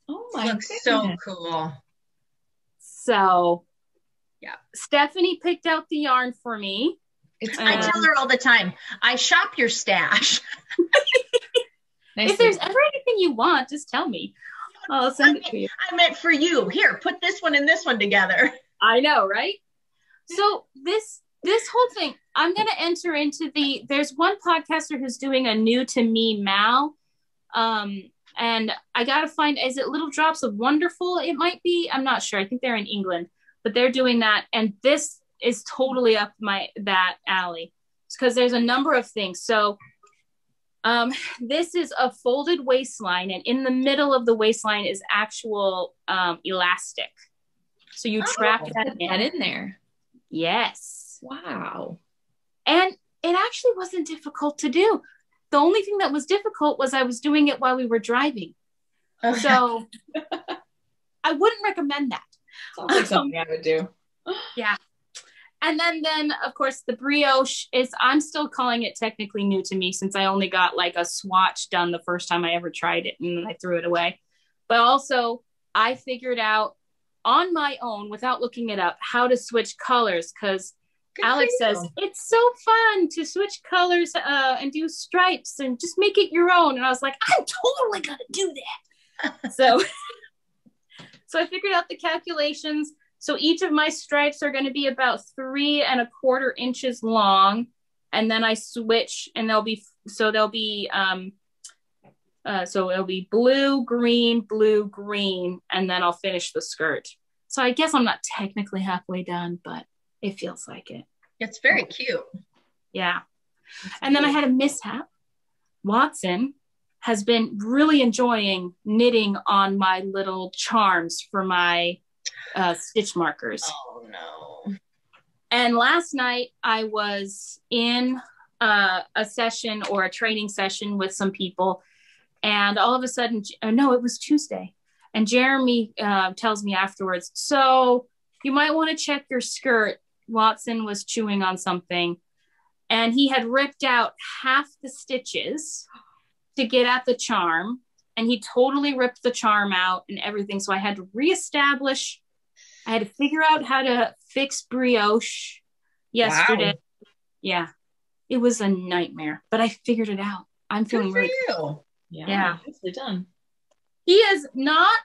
Oh my goodness. So cool. So yeah, Stephanie picked out the yarn for me. I tell her all the time, I shop your stash. If there's ever anything you want, just tell me. I'll send it to you. I meant for you. Here, put this one and this one together. I know, right? So this whole thing, I'm going to enter into there's one podcaster who's doing a new to me Mal. And I got to find, is it Little Drops of Wonderful? It might be, I'm not sure. I think they're in England, but they're doing that. And this is totally up that alley because there's a number of things. So this is a folded waistline, and in the middle of the waistline is actual elastic. So you trap that in there. Yes. Wow. And it actually wasn't difficult to do. The only thing that was difficult was I was doing it while we were driving. Okay. So I wouldn't recommend that. Sounds like something I would do. Yeah. And then of course the brioche is, I'm still calling it technically new to me since I only got like a swatch done the first time I ever tried it and I threw it away. But also I figured out on my own without looking it up how to switch colors because Alex says it's so fun to switch colors and do stripes and just make it your own. And I was like, I'm totally gonna do that. So I figured out the calculations. So each of my stripes are going to be about 3 1/4 inches long. And then I switch and it'll be blue, green, and then I'll finish the skirt. So I guess I'm not technically halfway done, but it feels like it. It's very cute. Yeah. And then I had a mishap. Watson has been really enjoying knitting on my little charms for my stitch markers. Oh no. And last night I was in a session or a training session with some people, and all of a sudden, no, it was Tuesday. And Jeremy tells me afterwards, so you might want to check your skirt. Watson was chewing on something and he had ripped out half the stitches to get at the charm, and he totally ripped the charm out and everything. So I had to reestablish. I had to figure out how to fix brioche yesterday. Wow. Yeah, it was a nightmare, but I figured it out. I'm feeling really cool. Yeah, nicely done. He is not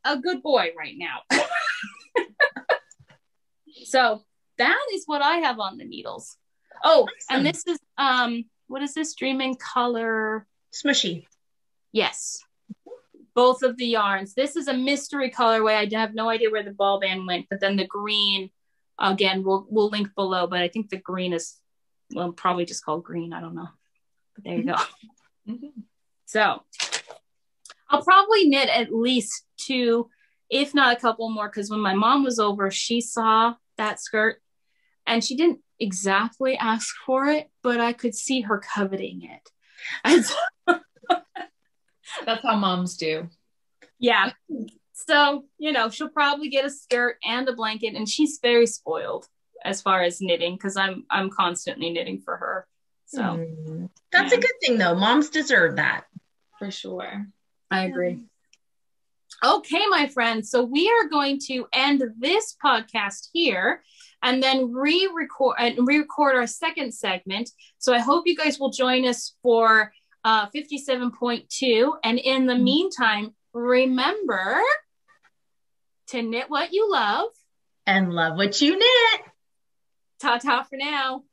a good boy right now. So that is what I have on the needles. Oh, awesome. And this is, what is this? Dreaming Color? Smushy. Yes. Both of the yarns. This is a mystery colorway. I have no idea where the ball band went, but then the green, again, we'll link below, but I think the green is, well, probably just called green. I don't know. But there you go. Mm-hmm. So I'll probably knit at least 2, if not a couple more, because when my mom was over, she saw that skirt and she didn't exactly ask for it, but I could see her coveting it. And That's how moms do. yeah. So, you know, she'll probably get a skirt and a blanket, and she's very spoiled as far as knitting because I'm constantly knitting for her. So that's a good thing though. Moms deserve that. For sure. I agree. Okay, my friends. So we are going to end this podcast here and then re-record our second segment. So I hope you guys will join us for 57.2. And in the meantime, remember to knit what you love and love what you knit. Ta-ta for now.